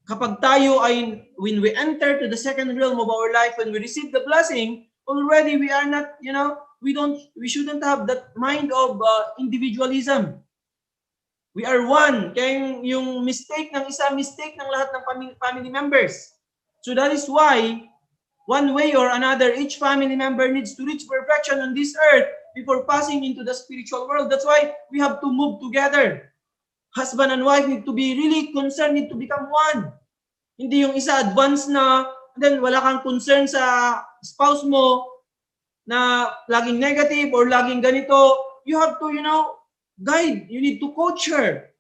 Kapag tayo ay, when we enter to the second realm of our life, when we receive the blessing, already we are not, you know, we shouldn't have that mind of individualism. We are one. Kaya yung mistake ng isa, mistake ng lahat ng family members. So that is why, one way or another, each family member needs to reach perfection on this earth before passing into the spiritual world. That's why we have to move together. Husband and wife need to be really concerned, need to become one. Hindi yung isa advance na, then wala kang concern sa spouse mo na laging negative or laging ganito. You have to, you know, guide. You need to coach her.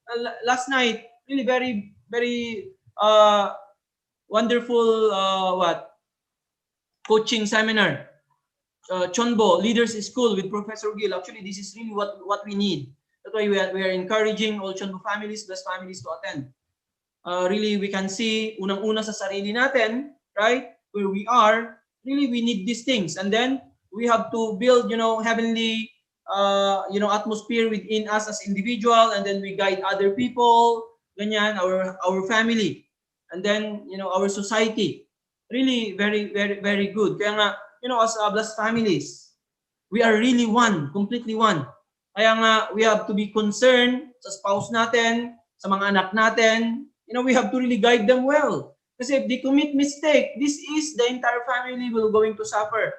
Last night, really very, very wonderful coaching seminar. Chonbo Leaders School with Professor Gil. Actually, this is really what we need. That's why we are encouraging all Chonbo families, blessed families to attend. Really, we can see unang-una sa sarili natin, right? Where we are, really we need these things. And then we have to build, you know, heavenly atmosphere within us as individual, and then we guide other people, ganyan, our family, and then, you know, our society. Really very, very, very good. Kaya nga, you know, as blessed families, we are really one, completely one. Kaya nga, we have to be concerned sa spouse natin, sa mga anak natin. You know, we have to really guide them well. Kasi if they commit mistake, this is the entire family will going to suffer.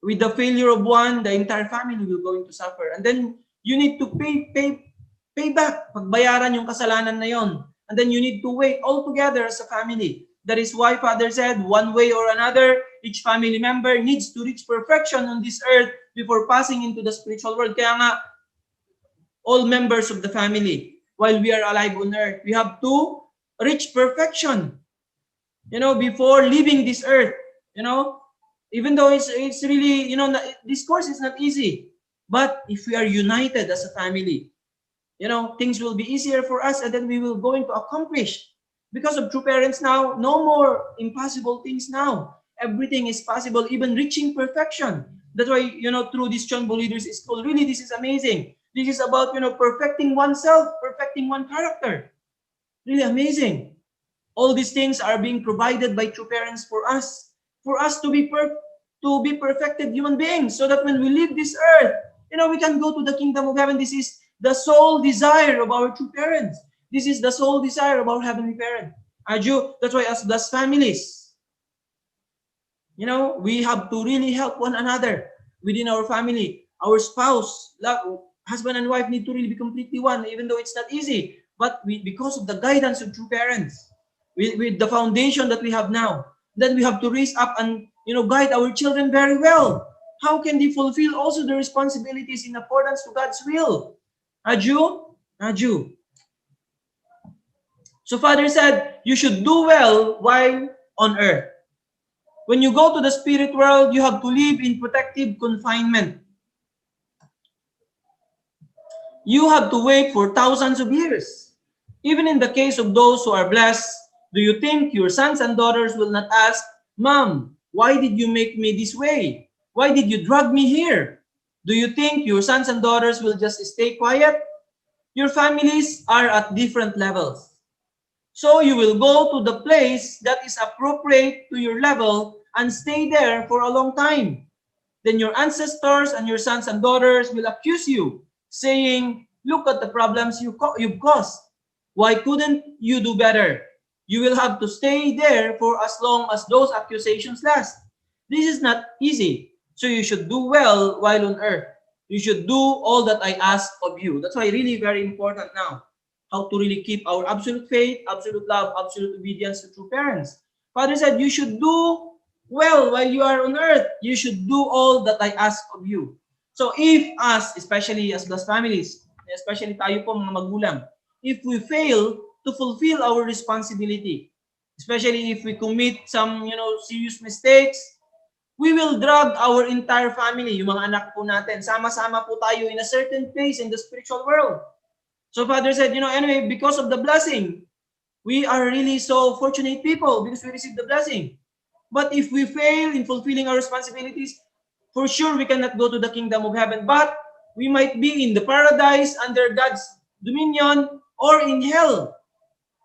With the failure of one, the entire family will going to suffer. And then you need to pay back, pagbayaran yung kasalanan na yon. And then you need to wait all together as a family. That is why Father said, one way or another, each family member needs to reach perfection on this earth before passing into the spiritual world. Kaya nga, all members of the family, while we are alive on earth, we have to reach perfection, you know, before leaving this earth, you know. Even though it's really, you know, this course is not easy, but if we are united as a family, you know, things will be easier for us, and then we will going to accomplish. Because of true parents now, no more impossible things now. Everything is possible, even reaching perfection. That's why, you know, through this Chonbo Leaders School, really this is amazing. This is about, you know, perfecting oneself, perfecting one character. Really amazing. All these things are being provided by true parents for us to be perfected human beings, so that when we leave this earth, you know, we can go to the kingdom of heaven. This is the sole desire of our true parents. This is the sole desire of our heavenly parent. That's why as blessed families, you know, we have to really help one another within our family. Our spouse, husband and wife need to really be completely one, even though it's not easy. But because of the guidance of true parents, with the foundation that we have now. Then we have to raise up and guide our children very well. How can they fulfill also the responsibilities in accordance to God's will? Aju? Aju. So Father said, you should do well while on earth. When you go to the spirit world, you have to live in protective confinement. You have to wait for thousands of years. Even in the case of those who are blessed, do you think your sons and daughters will not ask, Mom, why did you make me this way? Why did you drag me here? Do you think your sons and daughters will just stay quiet? Your families are at different levels. So you will go to the place that is appropriate to your level and stay there for a long time. Then your ancestors and your sons and daughters will accuse you, saying, look at the problems you've caused. Why couldn't you do better? You will have to stay there for as long as those accusations last. This is not easy. So you should do well while on earth. You should do all that I ask of you. That's why really very important now. How to really keep our absolute faith, absolute love, absolute obedience to true parents. Father said, you should do well while you are on earth. You should do all that I ask of you. So if us, especially as blessed families, especially tayo po mga magulang, if we fail to fulfill our responsibility, especially if we commit some, serious mistakes, we will drag our entire family, yung mga anak po natin. Sama-sama po tayo in a certain place in the spiritual world. So Father said, anyway, because of the blessing, we are really so fortunate people because we received the blessing. But if we fail in fulfilling our responsibilities, for sure we cannot go to the kingdom of heaven. But we might be in the paradise under God's dominion or in hell.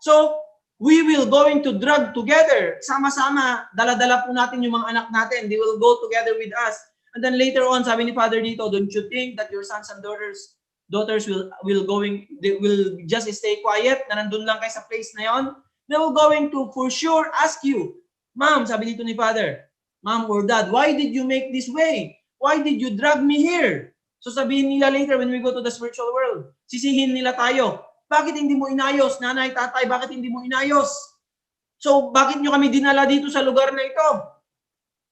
So we will going to drag together. Sama-sama, dala-dala po natin yung mga anak natin. They will go together with us. And then later on, sabi ni Father dito, don't you think that your sons and daughters will just stay quiet na nandun lang kayo sa place na yon? They will going to for sure ask you, Mom, sabi dito ni Father, Mom or Dad, why did you make this way? Why did you drag me here? So sabihin nila later when we go to the spiritual world, sisihin nila tayo, bakit hindi mo inayos? Nanay, tatay, bakit hindi mo inayos? So bakit nyo kami dinala dito sa lugar na ito?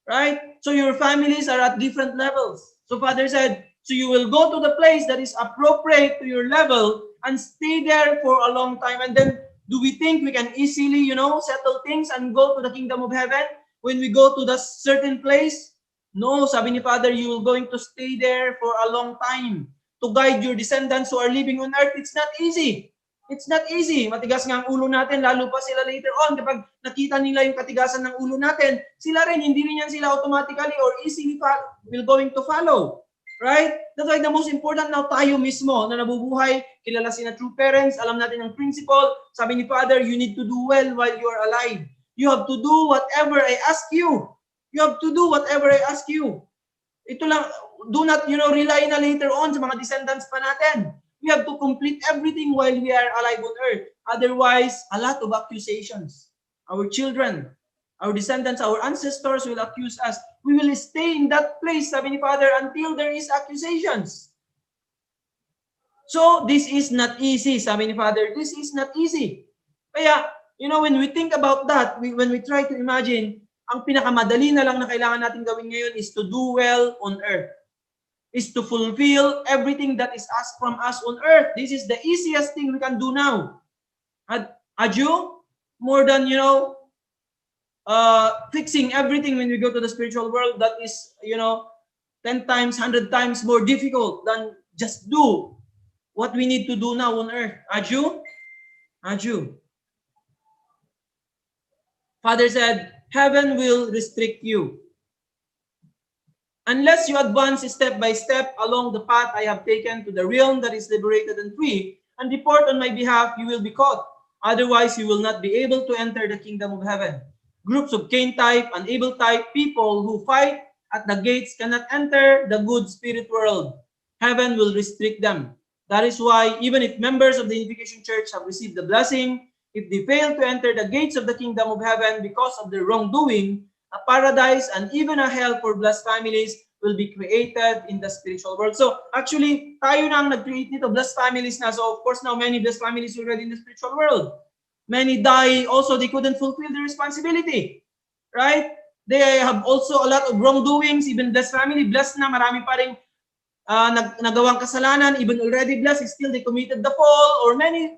Right? So your families are at different levels. So Father said, so you will go to the place that is appropriate to your level and stay there for a long time. And then do we think we can easily, settle things and go to the kingdom of heaven when we go to the certain place? No, sabi ni Father, you will going to stay there for a long time to guide your descendants who are living on earth. It's not easy. It's not easy. Matigas nga ang ulo natin, lalo pa sila later on. Kapag nakita nila yung katigasan ng ulo natin, sila rin, hindi rin yan sila automatically or easily will going to follow. Right? That's why the most important now tayo mismo na nabubuhay, kilala sina true parents, alam natin ang principle. Sabi ni Father, you need to do well while you are alive. You have to do whatever I ask you. You have to do whatever I ask you. Ito lang, do not, rely na later on sa mga descendants pa natin. We have to complete everything while we are alive on earth. Otherwise, a lot of accusations. Our children, our descendants, our ancestors will accuse us. We will stay in that place, sabi ni Father, until there is accusations. So, this is not easy, sabi ni Father. This is not easy. Kaya, when we think about that, when we try to imagine, ang pinakamadali na lang na kailangan natin gawin ngayon is to do well on earth. Is to fulfill everything that is asked from us on earth. This is the easiest thing we can do now. Aju, more than, fixing everything when we go to the spiritual world, that is, 10 times, 100 times more difficult than just do what we need to do now on earth. Aju? Aju. Father said, heaven will restrict you. Unless you advance step by step along the path I have taken to the realm that is liberated and free, and report on my behalf, you will be caught. Otherwise, you will not be able to enter the kingdom of heaven. Groups of Cain type and Abel type people who fight at the gates cannot enter the good spirit world. Heaven will restrict them. That is why even if members of the Unification Church have received the blessing, if they fail to enter the gates of the kingdom of heaven because of their wrongdoing, a paradise and even a hell for blessed families will be created in the spiritual world. So actually, tayo na ang nag-create nito, blessed families na. So of course now many blessed families already in the spiritual world. Many die also, they couldn't fulfill their responsibility. Right? They have also a lot of wrongdoings, even blessed family, blessed na, marami pa rin nagawang kasalanan, even already blessed, still they committed the fall, or many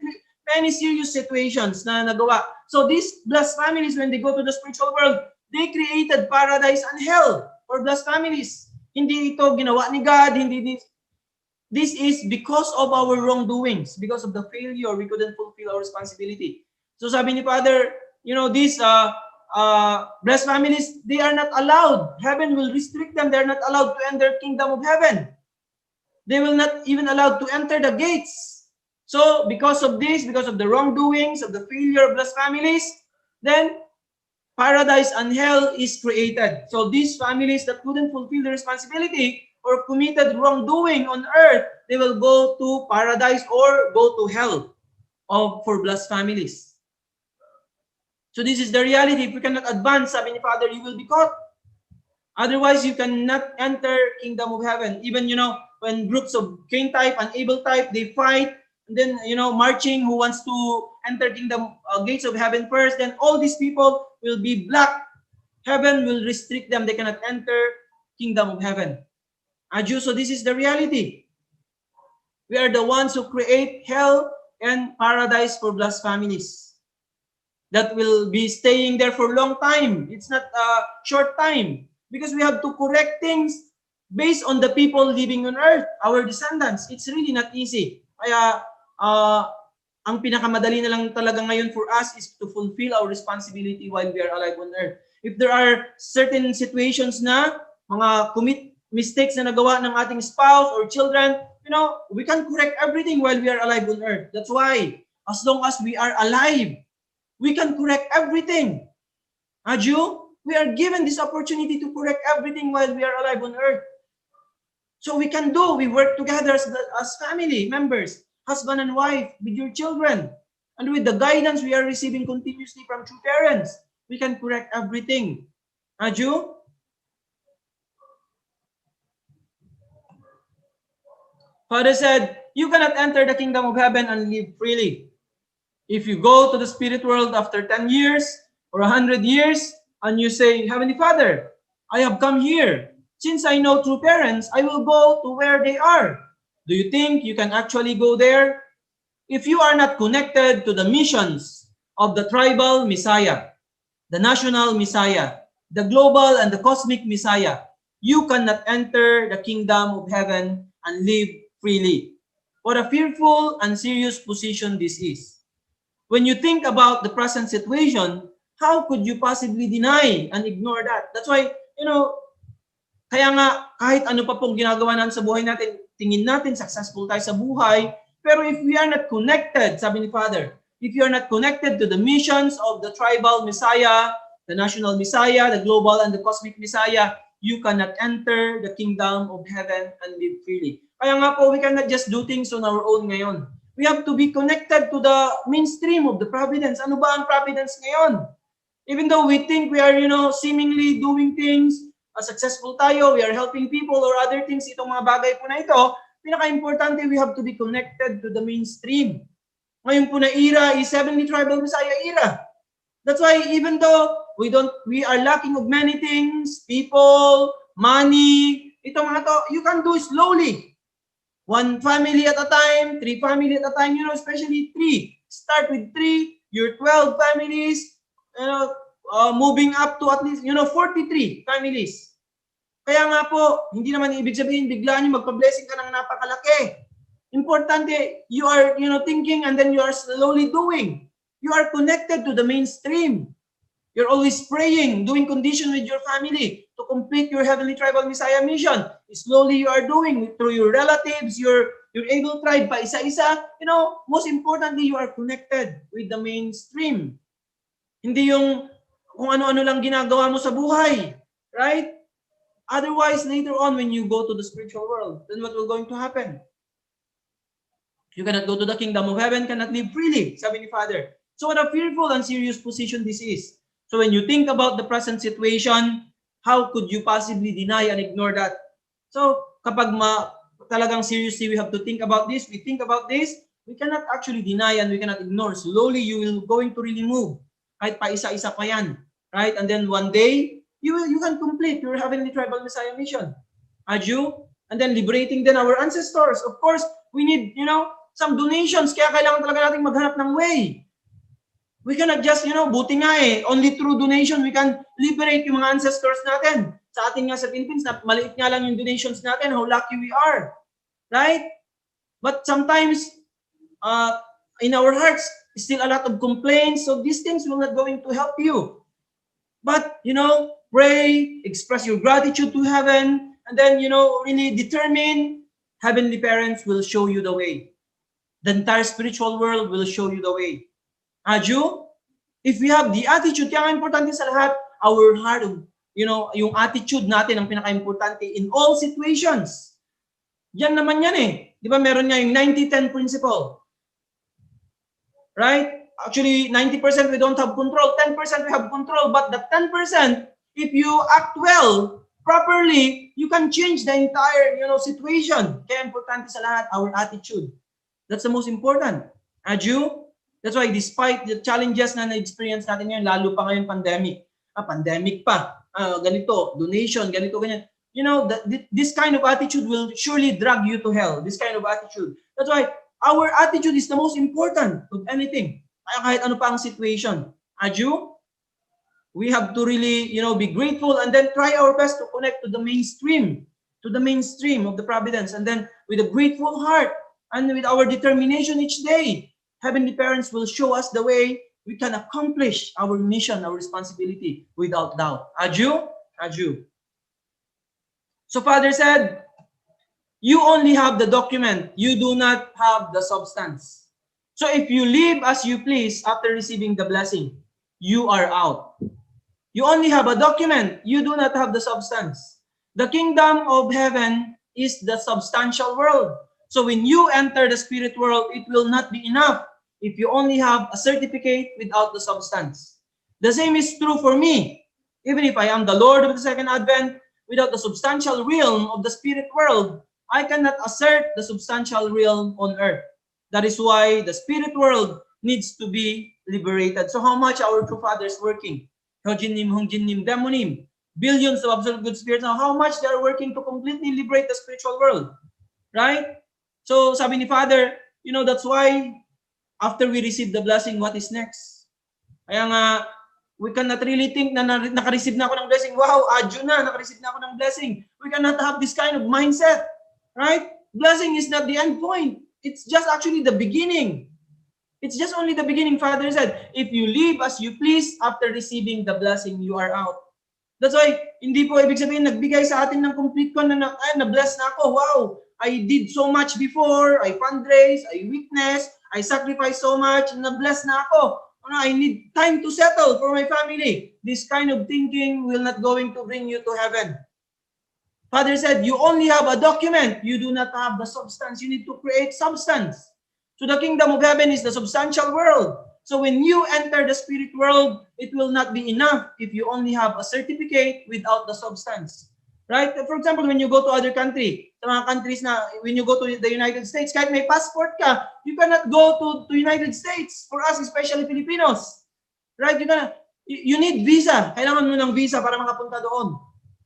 serious situations na nagawa. So these blessed families, when they go to the spiritual world, they created paradise and hell for blessed families. Hindi ito ginawa ni God, hindi this is because of our wrongdoings, because of the failure, we couldn't fulfill our responsibility. So sabi ni Father, these blessed families, they are not allowed. Heaven will restrict them. They are not allowed to enter kingdom of heaven. They will not even allowed to enter the gates. So because of this, because of the wrongdoings, of the failure of blessed families, then paradise and hell is created. So these families that couldn't fulfill the responsibility or committed wrongdoing on earth, they will go to paradise or go to hell for blessed families. So this is the reality. If you cannot advance, sabi ni Father, you will be caught. Otherwise, you cannot enter kingdom of heaven. Even, when groups of Cain type and Abel type, they fight, and then, marching, who wants to enter kingdom gates of heaven first, then all these people will be blocked. Heaven will restrict them. They cannot enter kingdom of heaven. So this is the reality. We are the ones who create hell and paradise for blessed families that will be staying there for a long time. It's not a short time, because we have to correct things based on the people living on earth, our descendants. It's really not easy. Kaya ang pinakamadali na lang talaga ngayon for us is to fulfill our responsibility while we are alive on earth. If there are certain situations na mga mistakes na nagawa ng ating spouse or children, we can correct everything while we are alive on earth. That's why, as long as we are alive, we can correct everything. We are given this opportunity to correct everything while we are alive on earth. So we work together as family members, husband and wife, with your children. And with the guidance we are receiving continuously from true parents, we can correct everything. Father said, you cannot enter the kingdom of heaven and live freely. If you go to the spirit world after 10 years or 100 years, and you say, Heavenly Father, I have come here. Since I know true parents, I will go to where they are. Do you think you can actually go there? If you are not connected to the missions of the tribal Messiah, the national Messiah, the global and the cosmic Messiah, you cannot enter the kingdom of heaven and live freely. What a fearful and serious position this is. When you think about the present situation, how could you possibly deny and ignore that? That's why, kaya nga, kahit ano pa pong ginagawa natin sa buhay natin, tingin natin successful tayo sa buhay, pero if we are not connected, sabi ni Father, if you are not connected to the missions of the tribal Messiah, the national Messiah, the global and the cosmic Messiah, you cannot enter the kingdom of heaven and live freely. Kaya nga po, we cannot just do things on our own ngayon. We have to be connected to the mainstream of the providence. Ano ba ang providence ngayon? Even though we think we are, seemingly doing things, successful tayo, we are helping people or other things, itong mga bagay po na ito, pinaka-importante, we have to be connected to the mainstream. Ngayon po na era is Heavenly Tribal Messiah era. That's why even though we are lacking of many things, people, money, itong mga to, you can do slowly. 1 family at a time, 3 family at a time, especially 3. Start with 3, your 12 families, moving up to at least, 43 families. Kaya nga po, hindi naman ibig sabihin, bigla nyo magpa-blessing ka ng napakalaki. Importante, you are, thinking and then you are slowly doing. You are connected to the mainstream. You're always praying, doing condition with your family to complete your Heavenly Tribal Messiah mission. Slowly you are doing through your relatives, your able tribe, pa isa-isa. Most importantly, you are connected with the mainstream. Hindi yung kung ano-ano lang ginagawa mo sa buhay. Right? Otherwise, later on, when you go to the spiritual world, then what will going to happen? You cannot go to the kingdom of heaven, cannot live freely, sabi ni Father. So what a fearful and serious position this is. So when you think about the present situation, how could you possibly deny and ignore that? So kapag talagang seriously we have to think about this, we think about this, we cannot actually deny and we cannot ignore. Slowly, you will going to really move. Kahit pa isa-isa pa yan. Right? And then one day, you can complete your Heavenly Tribal Messiah mission. And then liberating then our ancestors. Of course, we need, some donations. Kaya kailangan talaga natin maghanap ng way. We cannot just, buti nga only through donation we can liberate yung mga ancestors natin. Sa atin nga sa Philippines, maliit nga lang yung donations natin. How lucky we are. Right? But sometimes, in our hearts, still a lot of complaints. So these things will not going to help you. But, pray, express your gratitude to heaven, and then, really determine. Heavenly parents will show you the way. The entire spiritual world will show you the way. If we have the attitude, kaya importante sa lahat, our heart, yung attitude natin ang pinaka-importante in all situations. Yan naman yan Di ba meron nga yung 90-10 principle. Right? Actually, 90% we don't have control, 10% we have control, but the 10%, if you act well, properly, you can change the entire, situation. Kaya importante sa lahat, our attitude. That's the most important. That's why despite the challenges na na-experience natin ngayon, lalo pa ngayon pandemic. Pandemic pa. Ganito, donation, ganito, ganyan. This kind of attitude will surely drag you to hell. This kind of attitude. That's why our attitude is the most important of anything. Kahit ano pa ang situation. We have to really, be grateful and then try our best to connect to the mainstream of the providence. And then with a grateful heart and with our determination each day, Heavenly Parents will show us the way we can accomplish our mission, our responsibility without doubt. So Father said, you only have the document, you do not have the substance. So if you live as you please after receiving the blessing, you are out. You only have a document, you do not have the substance. The kingdom of heaven is the substantial world. So when you enter the spirit world, it will not be enough if you only have a certificate without the substance. The same is true for me. Even if I am the Lord of the second advent, without the substantial realm of the spirit world, I cannot assert the substantial realm on earth. That is why the spirit world needs to be liberated. So how much our true fathers working? Hojinim, Hongjinim, Demonim, billions of absolute good spirits. Now, how much they are working to completely liberate the spiritual world? Right? So sabi ni Father, that's why after we receive the blessing, what is next? Kaya nga, we cannot really think na naka-receive na ako ng blessing. Wow, naka-receive na ako ng blessing. We cannot have this kind of mindset. Right? Blessing is not the end point. It's just actually the beginning. It's just only the beginning. Father said, if you live as you please, after receiving the blessing, you are out. That's why, hindi po ibig sabihin, nagbigay sa atin ng complete ko na-bless na ako. Wow, I did so much before. I fundraise, I witness, I sacrifice so much, na-bless na ako. I need time to settle for my family. This kind of thinking will not going to bring you to heaven. Father said, you only have a document. You do not have the substance. You need to create substance. So the kingdom of heaven is the substantial world. So when you enter the spirit world, it will not be enough if you only have a certificate without the substance. Right? For example, when you go to other country, sa mga countries na, when you go to the United States, kahit may passport ka, you cannot go to United States. For us, especially Filipinos. Right? You need visa. Kailangan mo ng visa para makapunta doon.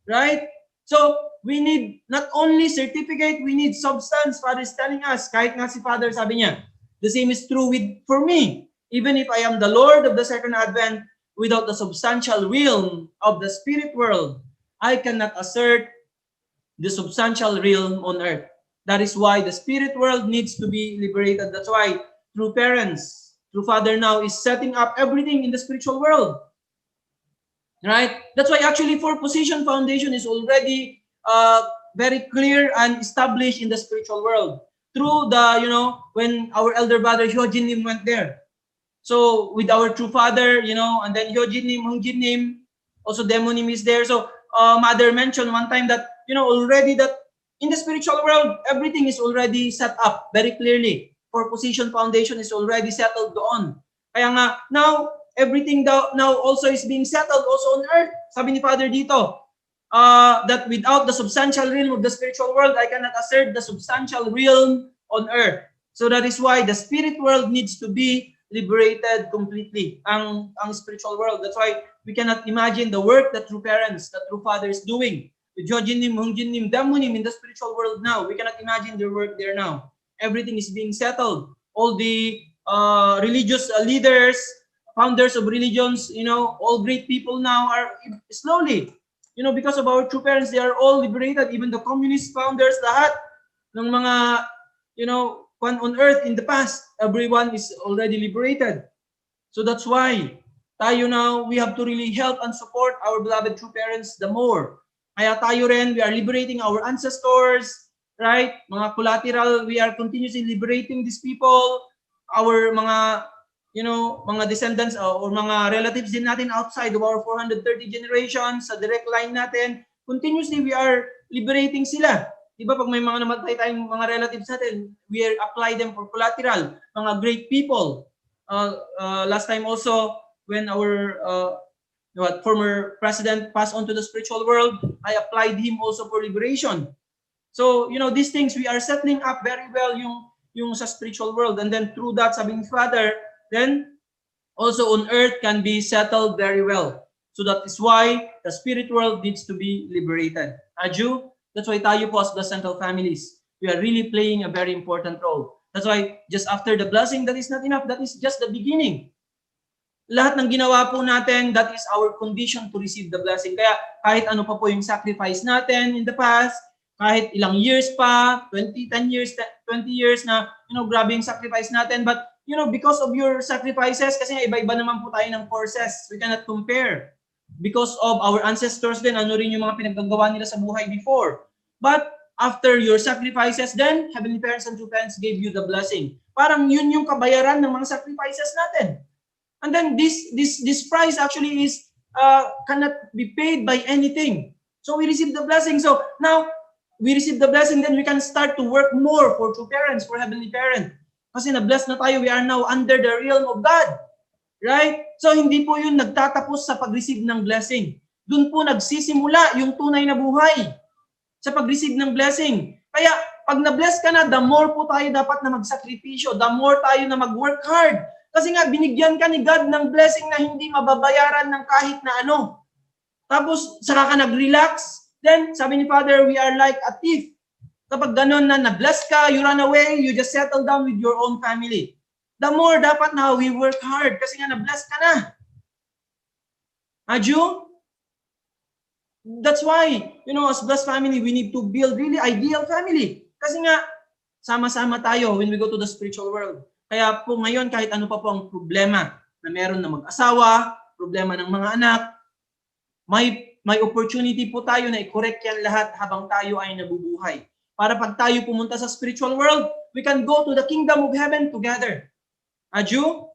Right? So, we need not only certificate, we need substance. Father is telling us, kahit nga si Father sabi niya, the same is true for me. Even if I am the Lord of the second advent, without the substantial realm of the spirit world, I cannot assert the substantial realm on earth. That is why the spirit world needs to be liberated. That's why through parents, through Father now is setting up everything in the spiritual world. Right? That's why actually 4-position foundation is already very clear and established in the spiritual world. Through the, when our elder brother Hyojinim went there. So with our true Father, and then Hyojinim, Hongjinim, also Demonim is there. So Mother mentioned one time that, already that in the spiritual world, everything is already set up very clearly. 4-position foundation is already settled doon. Kaya nga, now, everything now also is being settled also on earth. Sabi ni Father dito, that without the substantial realm of the spiritual world, I cannot assert the substantial realm on earth. So that is why the spirit world needs to be liberated completely. Ang spiritual world. That's why we cannot imagine the work that true parents, that true fathers doing. Jojinim, Hungjinim, Damunim in the spiritual world now. We cannot imagine their work there now. Everything is being settled. All the religious leaders, founders of religions, all great people now are slowly, because of our true parents, they are all liberated. Even the communist founders, lahat ng mga, on earth in the past, everyone is already liberated. So that's why tayo now, we have to really help and support our beloved true parents the more. Kaya tayo rin, we are liberating our ancestors, right? Mga collateral, we are continuously liberating these people, our mga, mga descendants or mga relatives din natin outside of our 430 generations, sa direct line natin, continuously we are liberating sila. Diba pag may mga namatay tayong mga relatives natin, we apply them for collateral, mga great people. Last time also, when our former president passed on to the spiritual world, I applied him also for liberation. So, these things we are settling up very well yung sa spiritual world. And then through that, sabi ni Father, then also on earth can be settled very well. So that is why the spirit world needs to be liberated. Aju? That's why tayo po as the central families, we are really playing a very important role. That's why just after the blessing, that is not enough. That is just the beginning. Lahat ng ginawa po natin, that is our condition to receive the blessing. Kaya kahit ano pa po yung sacrifice natin in the past, kahit ilang years pa, 10 years, 20 years na, grabe yung sacrifice natin. But, because of your sacrifices, kasi iba-iba naman po tayo ng courses, we cannot compare. Because of our ancestors din, ano rin yung mga pinaggagawa nila sa buhay before. But after your sacrifices then, Heavenly Parents and True Parents gave you the blessing. Parang yun yung kabayaran ng mga sacrifices natin. And then this price actually is cannot be paid by anything. So we receive the blessing. So now, we receive the blessing, then we can start to work more for True Parents, for Heavenly Parent. Kasi na-bless na tayo, we are now under the realm of God. Right? So, hindi po yun nagtatapos sa pag-receive ng blessing. Doon po nagsisimula yung tunay na buhay sa pag-receive ng blessing. Kaya, pag na-bless ka na, the more po tayo dapat na magsakripisyo, the more tayo na mag-work hard. Kasi nga, binigyan ka ni God ng blessing na hindi mababayaran ng kahit na ano. Tapos, saka ka nag-relax. Then, sabi ni Father, we are like a thief. Kapag ganun na na-bless ka, you run away, you just settle down with your own family. The more dapat na we work hard kasi nga na-bless ka na. Aju? That's why, as blessed family, we need to build really ideal family. Kasi nga, sama-sama tayo when we go to the spiritual world. Kaya po ngayon, kahit ano pa po ang problema na meron na mag-asawa, problema ng mga anak, may opportunity po tayo na i-correct yan lahat habang tayo ay nabubuhay. Para pag tayo pumunta sa spiritual world, we can go to the kingdom of heaven together. Aju?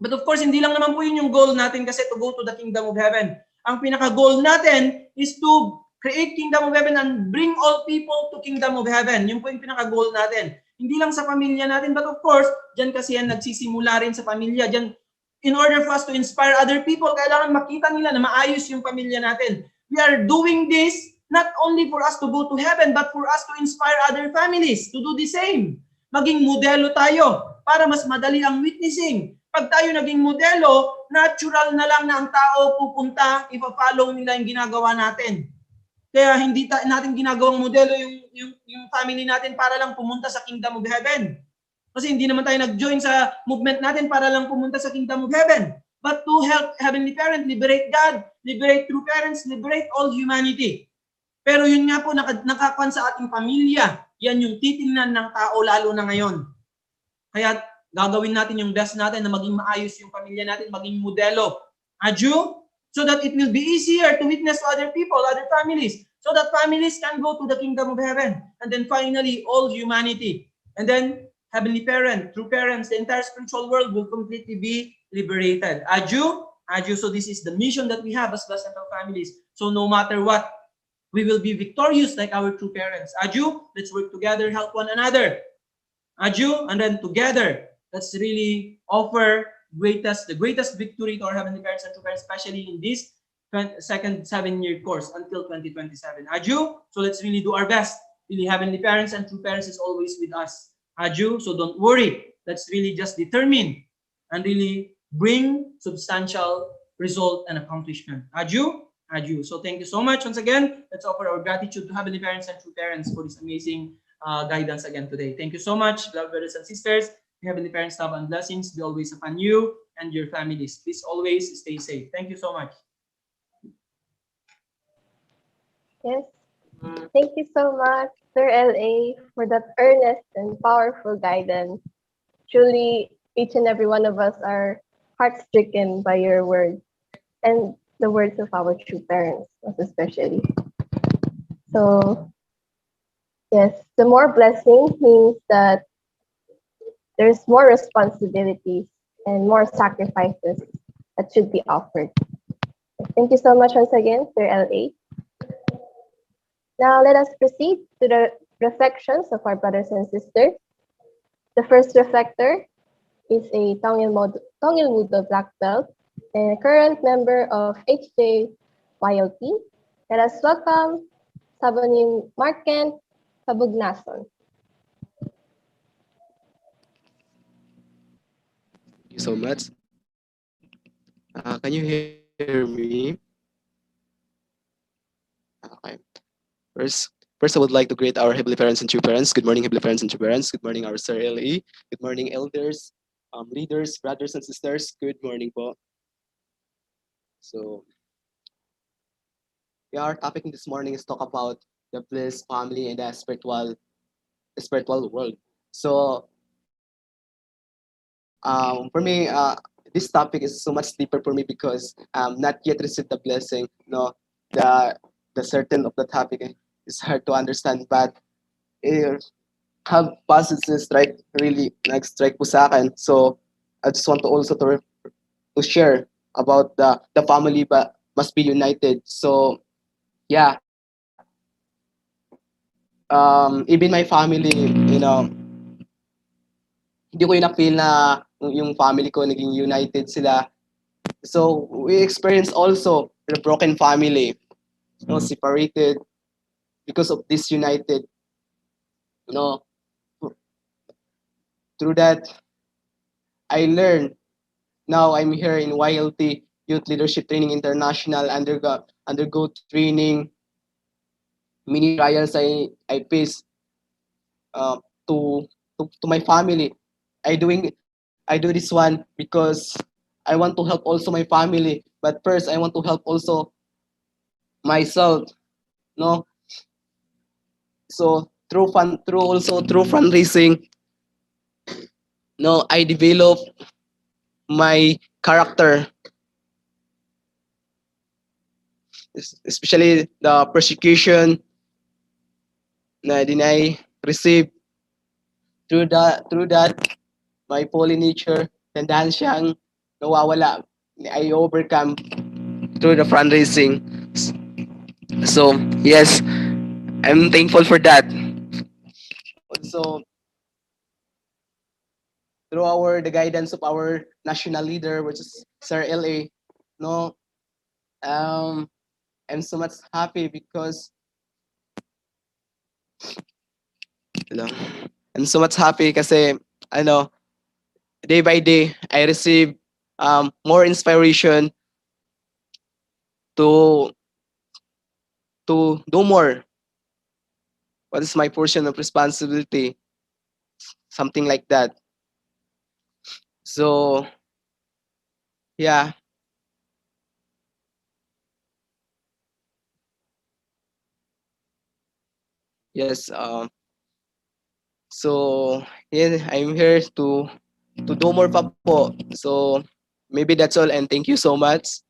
But of course, hindi lang naman po yun yung goal natin kasi to go to the kingdom of heaven. Ang pinaka-goal natin is to create kingdom of heaven and bring all people to kingdom of heaven. Yun po yung pinaka-goal natin. Hindi lang sa pamilya natin, but of course, dyan kasi yan nagsisimula rin sa pamilya. Dyan, in order for us to inspire other people, kailangan makita nila na maayos yung pamilya natin. We are doing this not only for us to go to heaven, but for us to inspire other families to do the same. Maging modelo tayo para mas madali ang witnessing. Pag tayo naging modelo, natural na lang na ang tao pupunta, ipa-follow nila yung ginagawa natin. Kaya hindi natin ginagawang modelo yung family natin para lang pumunta sa kingdom of heaven. Kasi hindi naman tayo nag-join sa movement natin para lang pumunta sa kingdom of heaven. But to help Heavenly Parent, liberate God, liberate True Parents, liberate all humanity. Pero yun nga po, nakakuan sa ating pamilya. Yan yung titingnan ng tao lalo na ngayon. Kaya gagawin natin yung best natin na maging maayos yung pamilya natin, maging modelo. Aju? So that it will be easier to witness to other people, other families. So that families can go to the kingdom of heaven. And then finally, all humanity. And then, Heavenly Parent, True Parents, the entire spiritual world will completely be liberated. Aju? Aju. So this is the mission that we have as blessed families. So no matter what, we will be victorious like our true parents. Aju, let's work together, help one another. Aju, and then together, let's really offer the greatest victory to our Heavenly Parents and True Parents, especially in this second 7-year course until 2027. Aju, so let's really do our best. Really, Heavenly Parents and True Parents is always with us. Aju, so don't worry. Let's really just determine and really bring substantial result and accomplishment. Aju, Aju. So thank you so much once again. Let's offer our gratitude to Heavenly Parents and True Parents for this amazing guidance again today. Thank you so much, beloved brothers and sisters. Heavenly Parents, love and blessings be always upon you and your families. Please always stay safe. Thank you so much. Yes. Thank you so much, Sir LA, for that earnest and powerful guidance. Truly, each and every one of us are heart-stricken by your words and the words of our true parents, most especially. So, yes, the more blessing means that there's more responsibilities and more sacrifices that should be offered. Thank you so much once again, Sir LA. Now let us proceed to the reflections of our brothers and sisters. The first reflector is a Tongil Mudo Black Belt and a current member of HPHC-FFWPU. Let us welcome Sabonin Marken Kabugnason. Thank you so much. Can you hear me? Okay. First, I would like to greet our Heavenly Parents and True Parents. Good morning, Heavenly Parents and True Parents. Good morning, our Sir LE. Good morning, elders, leaders, brothers and sisters. Good morning po. So, our topic this morning is talk about the bliss, family, and the spiritual world. So, for me, this topic is so much deeper for me because not yet received the blessing. No, the the certain of the topic is hard to understand, but it have positive strike really like strike po sa akin. So I just want to also to share about the family but must be united. So yeah, even my family, hindi ko yung na-feel na yung family ko naging united sila. So we experienced also the broken family, separated because of disunited. You know, through that I learned. Now I'm here in YLT Youth Leadership Training International, undergo training, many trials I face uh, to, to my family. I do this one because I want to help also my family. But first I want to help also myself. No, so through fundraising, no, I develop my character, especially the persecution na deny receive through that my fallen nature tandaan siyang nawawala. I overcome through the fundraising. So yes, I'm thankful for that. Also through the guidance of our national leader, which is Sir LA, no, um, I'm so much happy because ano, I'm so much happy kasi ano, day by day I receive more inspiration to do more. What is my portion of responsibility? Something like that. So yeah, yes. So yeah, I'm here to do more pa po. So maybe that's all, and thank you so much.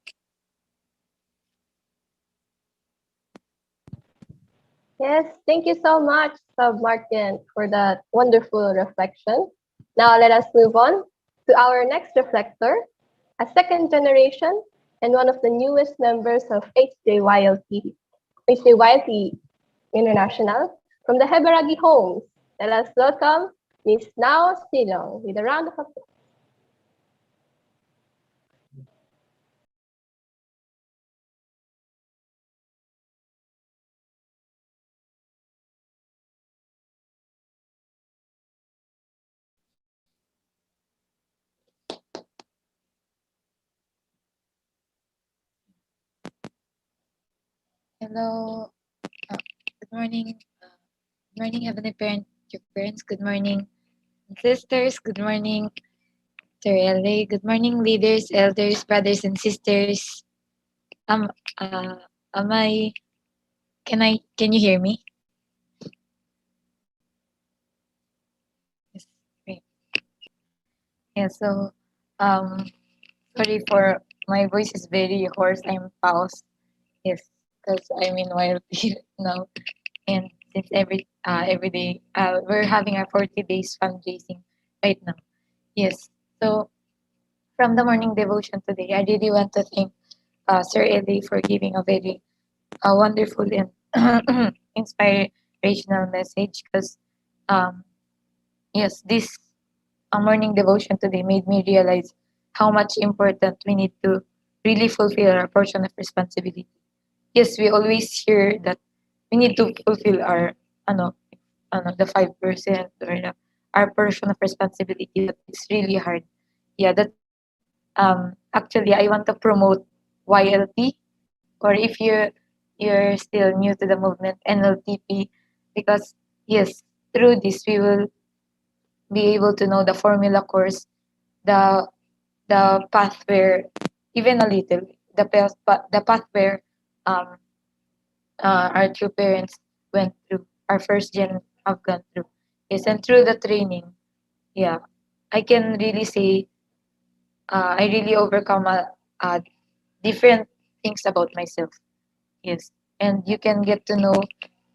Yes, thank you so much, Sub Martin, for that wonderful reflection. Now let us move on to our next reflector, a second generation and one of the newest members of HJYLT International from the Heberagi homes. Let us welcome Miss Nao Silong with a round of applause. Hello. Good morning. Good morning, Heavenly Parents. Good morning, sisters. Good morning, Sir LA. Good morning, leaders, elders, brothers, and sisters. Um, uh, am I? Can you hear me? Yes. Great. Yeah. So, um, sorry for my voice is very hoarse. I'm paused. Yes, because I'm in wild now, and since every day we're having our 40 days fundraising right now. Yes. So from the morning devotion today, I really want to thank Sir Eli for giving a very wonderful and inspirational message. Because um, yes, this morning devotion today made me realize how much important we need to really fulfill our portion of responsibility. Yes, we always hear that we need to fulfill our ano, the 5% or our portion of responsibility, but it's really hard. Yeah, that's actually I want to promote YLT, or if you're still new to the movement, NLTP, because yes, through this we will be able to know the formula course, the the path where even a little the path where um our true parents went through, our first gen have gone through. Yes, and through the training, yeah, I can really say I really overcome different things about myself. Yes, and you can get to know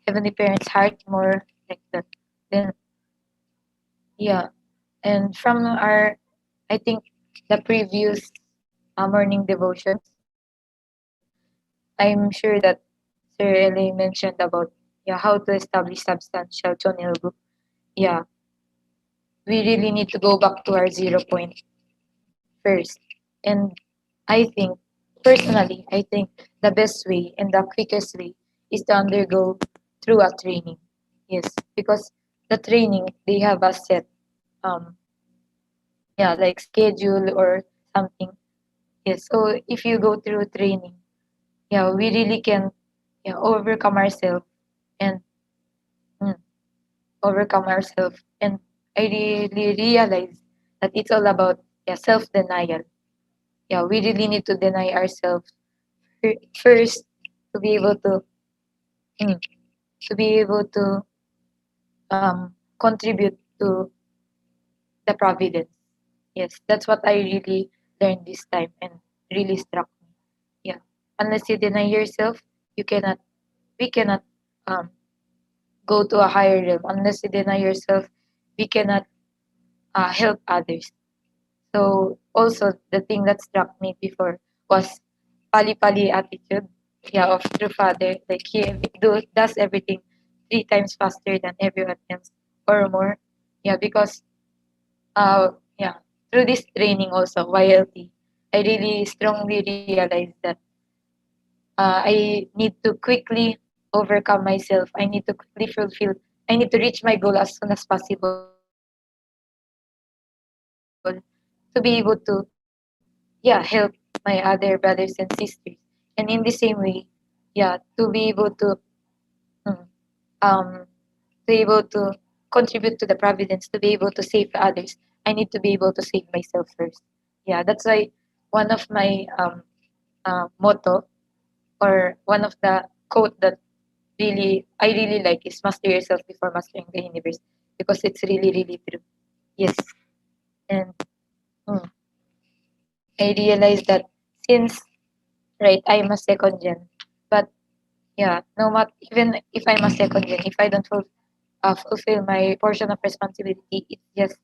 Heavenly Parents' heart more like that. Then yeah, and from our, I think the previous morning devotions, I'm sure that Sir Ele mentioned about how to establish substantial Chonil. Yeah, we really need to go back to our 0 point first. And I think, personally, I think the best way and the quickest way is to undergo through a training. Yes, because the training, they have a set, um, like schedule or something. Yes, so if you go through training, we really can overcome ourselves and mm, overcome ourselves. And I really realize that it's all about self denial. Yeah, we really need to deny ourselves first to be able mm, to contribute to the providence. Yes, that's what I really learned this time and really struck me. Yeah, unless you deny yourself, you cannot. We cannot um go to a higher realm. Unless you deny yourself, we cannot help others. So also the thing that struck me before was pali-pali attitude, of true father. Like does everything 3 times faster than everyone else or more. Yeah, because yeah, through this training also YLT, I really strongly realized that I need to quickly overcome myself. I need to quickly fulfill. I need to reach my goal as soon as possible to be able to help my other brothers and sisters. And in the same way, to be able mm, um to be able to contribute to the providence, to be able to save others, I need to be able to save myself first. Yeah, that's why one of my motto, or one of the quote that I really like is master yourself before mastering the universe, because it's really really true. Yes, and mm, I realized that since right I'm a second gen, but no matter, even if I'm a second gen, if I don't fulfill my portion of responsibility, it's just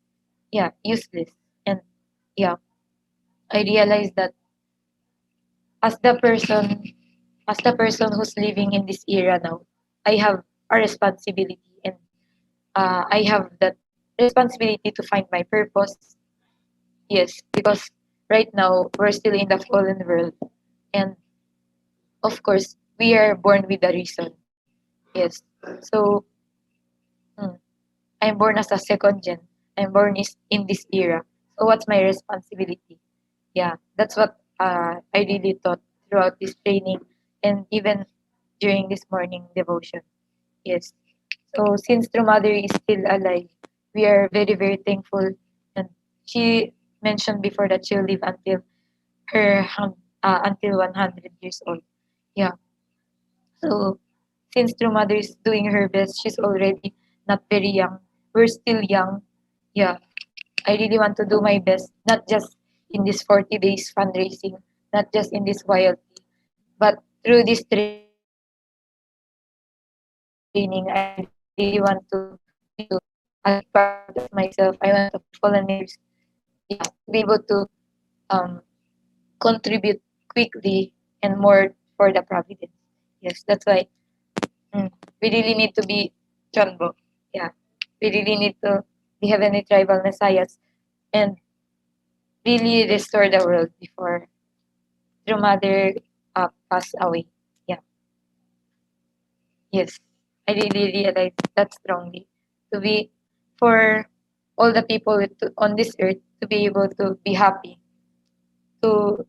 useless. And yeah, I realized that as the person as the person who's living in this era now, I have a responsibility, and I have that responsibility to find my purpose. Yes, because right now we're still in the fallen world, and of course we are born with a reason. Yes, so mm, I'm born as a second gen. I'm born in this era. So what's my responsibility? Yeah, that's what I really thought throughout this training, and even during this morning devotion. Yes. So since True Mother is still alive, we are very, very thankful. And she mentioned before that she'll live until until 100 years old. Yeah. So since True Mother is doing her best, she's already not very young. We're still young. Yeah. I really want to do my best, not just in this 40 days fundraising, not just in this YLT, but through this training, I really want to be able to give part of myself. I want to volunteers, yeah, to be able to contribute quickly and more for the Providence. Yes, that's why we really need to be Chonbo. Yeah, we really need to be heavenly tribal messiahs and really restore the world before True Mother passed away. Yeah, yes, I really realized that strongly to be for all the people on this earth to be able to be happy to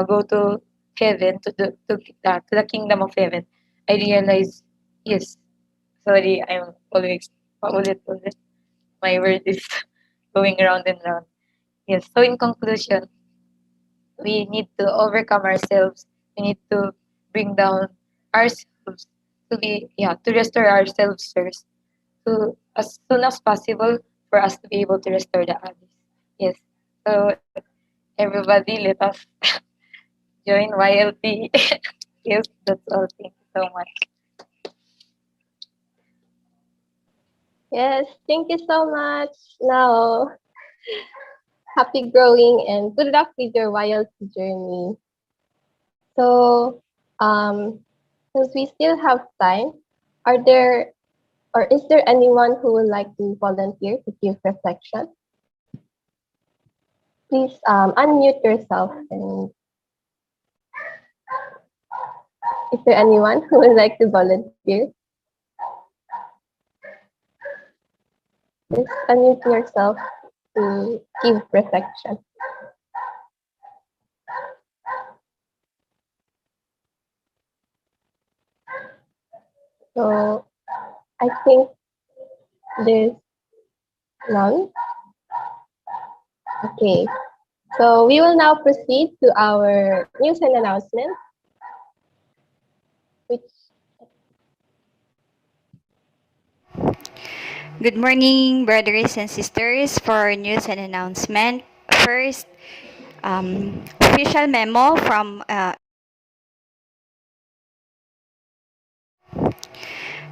go to heaven to the kingdom of heaven. I realized yes. Sorry, I'm always paulit-ulit. My word is going round and round. Yes. So in conclusion, we need to overcome ourselves. We need to bring down ourselves to restore ourselves first. To as soon as possible for us to be able to restore the others. Yes. So everybody let us join YLT. Yes, that's all. Thank you so much. Yes, thank you so much. Now, happy growing and good luck with your YLT journey. So, since we still have time, are there or is there anyone who would like to volunteer to give reflection? Please unmute yourself. And is there anyone who would like to volunteer? Just unmute yourself to give reflection. So I think there's none. Okay. So we will now proceed to our news and announcements, which Good morning, brothers and sisters, for news and announcement. First, official memo from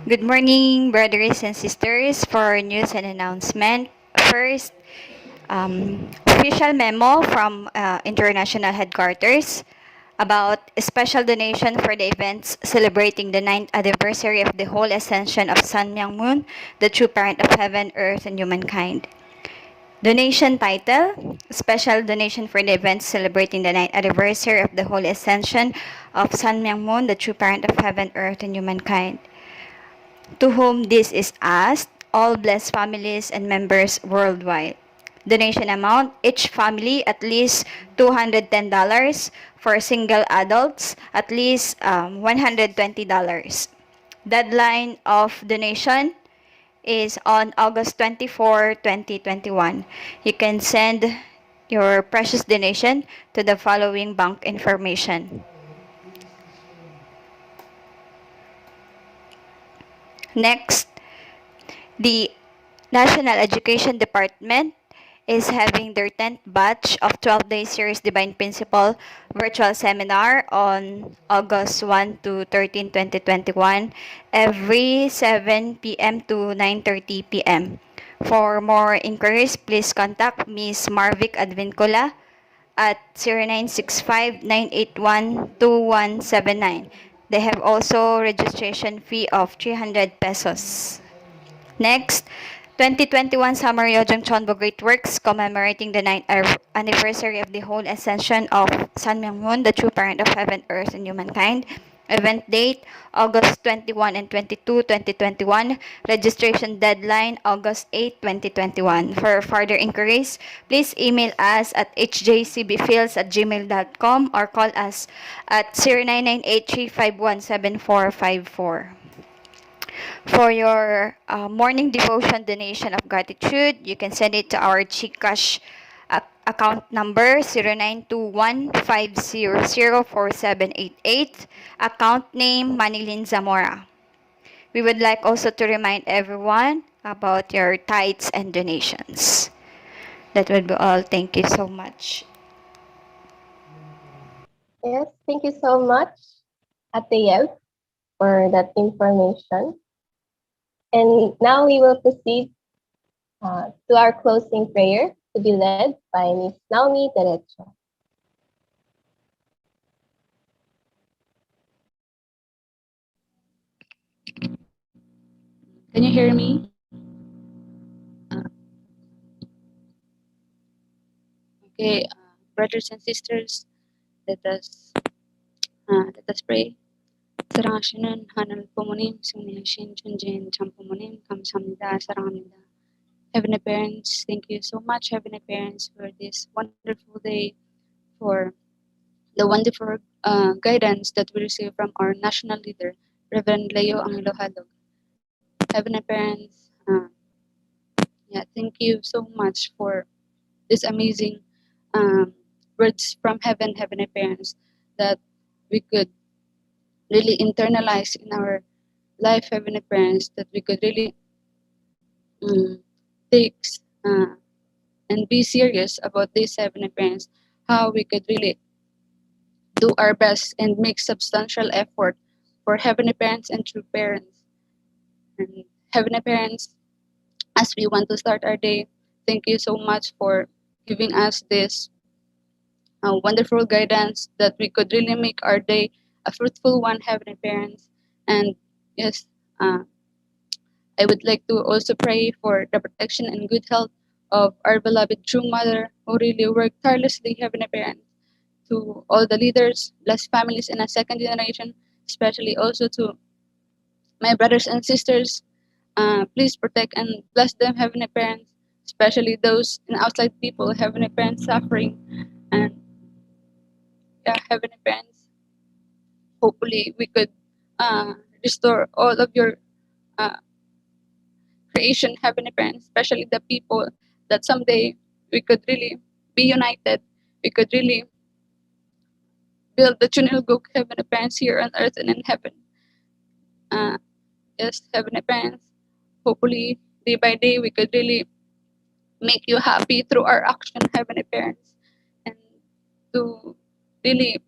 Good morning, brothers and sisters, for news and announcement. First, official memo from international headquarters about a special donation for the events celebrating the 9th anniversary of the whole ascension of Sun Myung Moon, the true parent of heaven, earth, and humankind. Donation title, special donation for the events celebrating the 9th anniversary of the Holy Ascension of Sun Myung Moon, the true parent of heaven, earth, and humankind. To whom this is asked, all blessed families and members worldwide. Donation amount, each family at least $210, for single adults at least $120. Deadline of donation is on August 24, 2021. You can send your precious donation to the following bank information. Next, the National Education Department is having their 10th batch of 12-day series Divine Principle virtual seminar on August 1 to 13, 2021, every 7 p.m. to 9:30 p.m. For more inquiries, please contact Ms. Marvic Advincula at 0965-981-2179. They have also registration fee of 300 pesos. Next, 2021 Summer Yojong Chonbo Great Works commemorating the 9th anniversary of the whole ascension of Sun Myung Moon, the true parent of heaven, earth, and humankind. Event date, August 21 and 22, 2021. Registration deadline, August 8, 2021. For further inquiries, please email us at hjcbfields@gmail.com or call us at 0998-351-7454. For your morning devotion donation of gratitude, you can send it to our GCash account number 0921-500-4788, account name Manilin Zamora. We would like also to remind everyone about your tithes and donations. That would be all. Thank you so much. Yes, thank you so much, Ate Yev, for that information. And now we will proceed to our closing prayer to be led by Ms. Naomi Derecho. Can you hear me? Okay, brothers and sisters, let us pray. Sarashinan hanal pumunim sumniyashin chunjin champumunim kamsamnida saramnida. Heavenly Parents, thank you so much, Heavenly Parents, for this wonderful day, for the wonderful guidance that we receive from our national leader, Reverend Leo Angelo Halog. Heavenly Parents, thank you so much for this amazing um, words from heaven, Heavenly Parents, that we could really internalize in our life, Heavenly Parents, that we could really um, take uh, and be serious about this, Heavenly Parents, how we could really do our best and make substantial effort for Heavenly Parents and true parents. And Heavenly Parents, as we want to start our day, thank you so much for giving us this wonderful guidance that we could really make our day a fruitful one, Heavenly Parents. And yes, uh, I would like to also pray for the protection and good health of our beloved true mother who really worked tirelessly, Heavenly Parents, to all the leaders, blessed families in a second generation, especially also to my brothers and sisters. Please protect and bless them, Heavenly Parents, especially those in outside people, Heavenly Parents, suffering. And Heavenly Parents, hopefully we could restore all of your uh, creation, Heavenly Parents, especially the people that someday we could really be united. We could really build the Chunilguk, Heavenly Parents, here on earth and in heaven. Uh, yes, Heavenly Parents, hopefully day by day we could really make you happy through our action, Heavenly Parents, and to really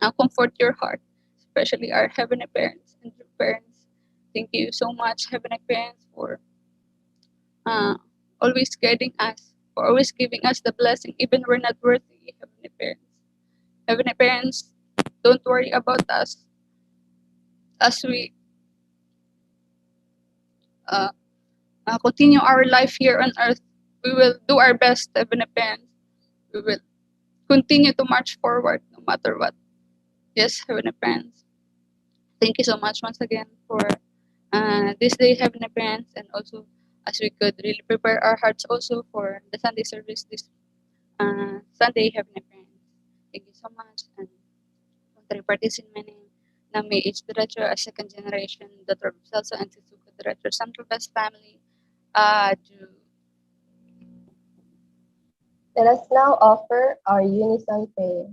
comfort your heart, especially our Heavenly Parents and your parents. Thank you so much, Heavenly Parents, for uh, always guiding us, for always giving us the blessing, even we're not worthy, Heavenly Parents. Heavenly Parents, don't worry about us as we uh, continue our life here on earth. We will do our best, Heavenly Parents. We will continue to march forward no matter what. Yes, Heavenly Parents. Thank you so much once again for this day, Heavenly Parents, and also as we could really prepare our hearts also for the Sunday service this Sunday, Heavenly Parents. Thank you so much. And Contri Partisin Many, Nami H. Director, a second generation, Dr. Celso and Suzuka Director, Central Best Family. Let us now offer our unison prayer.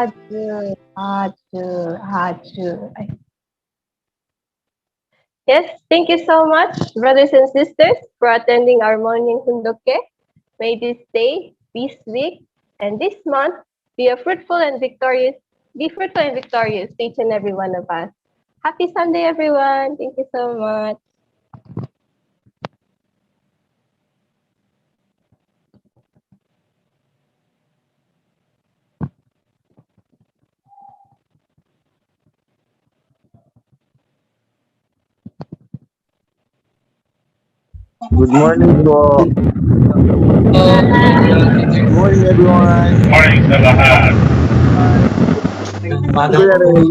Haju, haju, haju. Yes, thank you so much, brothers and sisters, for attending our morning hundoke. May this day, this week, and this month be a fruitful and victorious, to each and every one of us. Happy Sunday, everyone. Thank you so much. Good morning po. Good morning everyone. Morning sa lahat. Kuya Ray.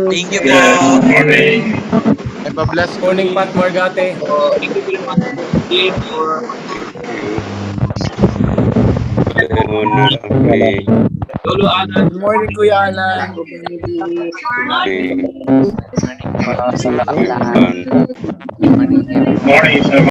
Thank you po. Yes, morning. Have a blessed Morning, day. Pat Morgate. Thank you very much for Lolo Alan. Good morning, Kuya Alan. Morning sa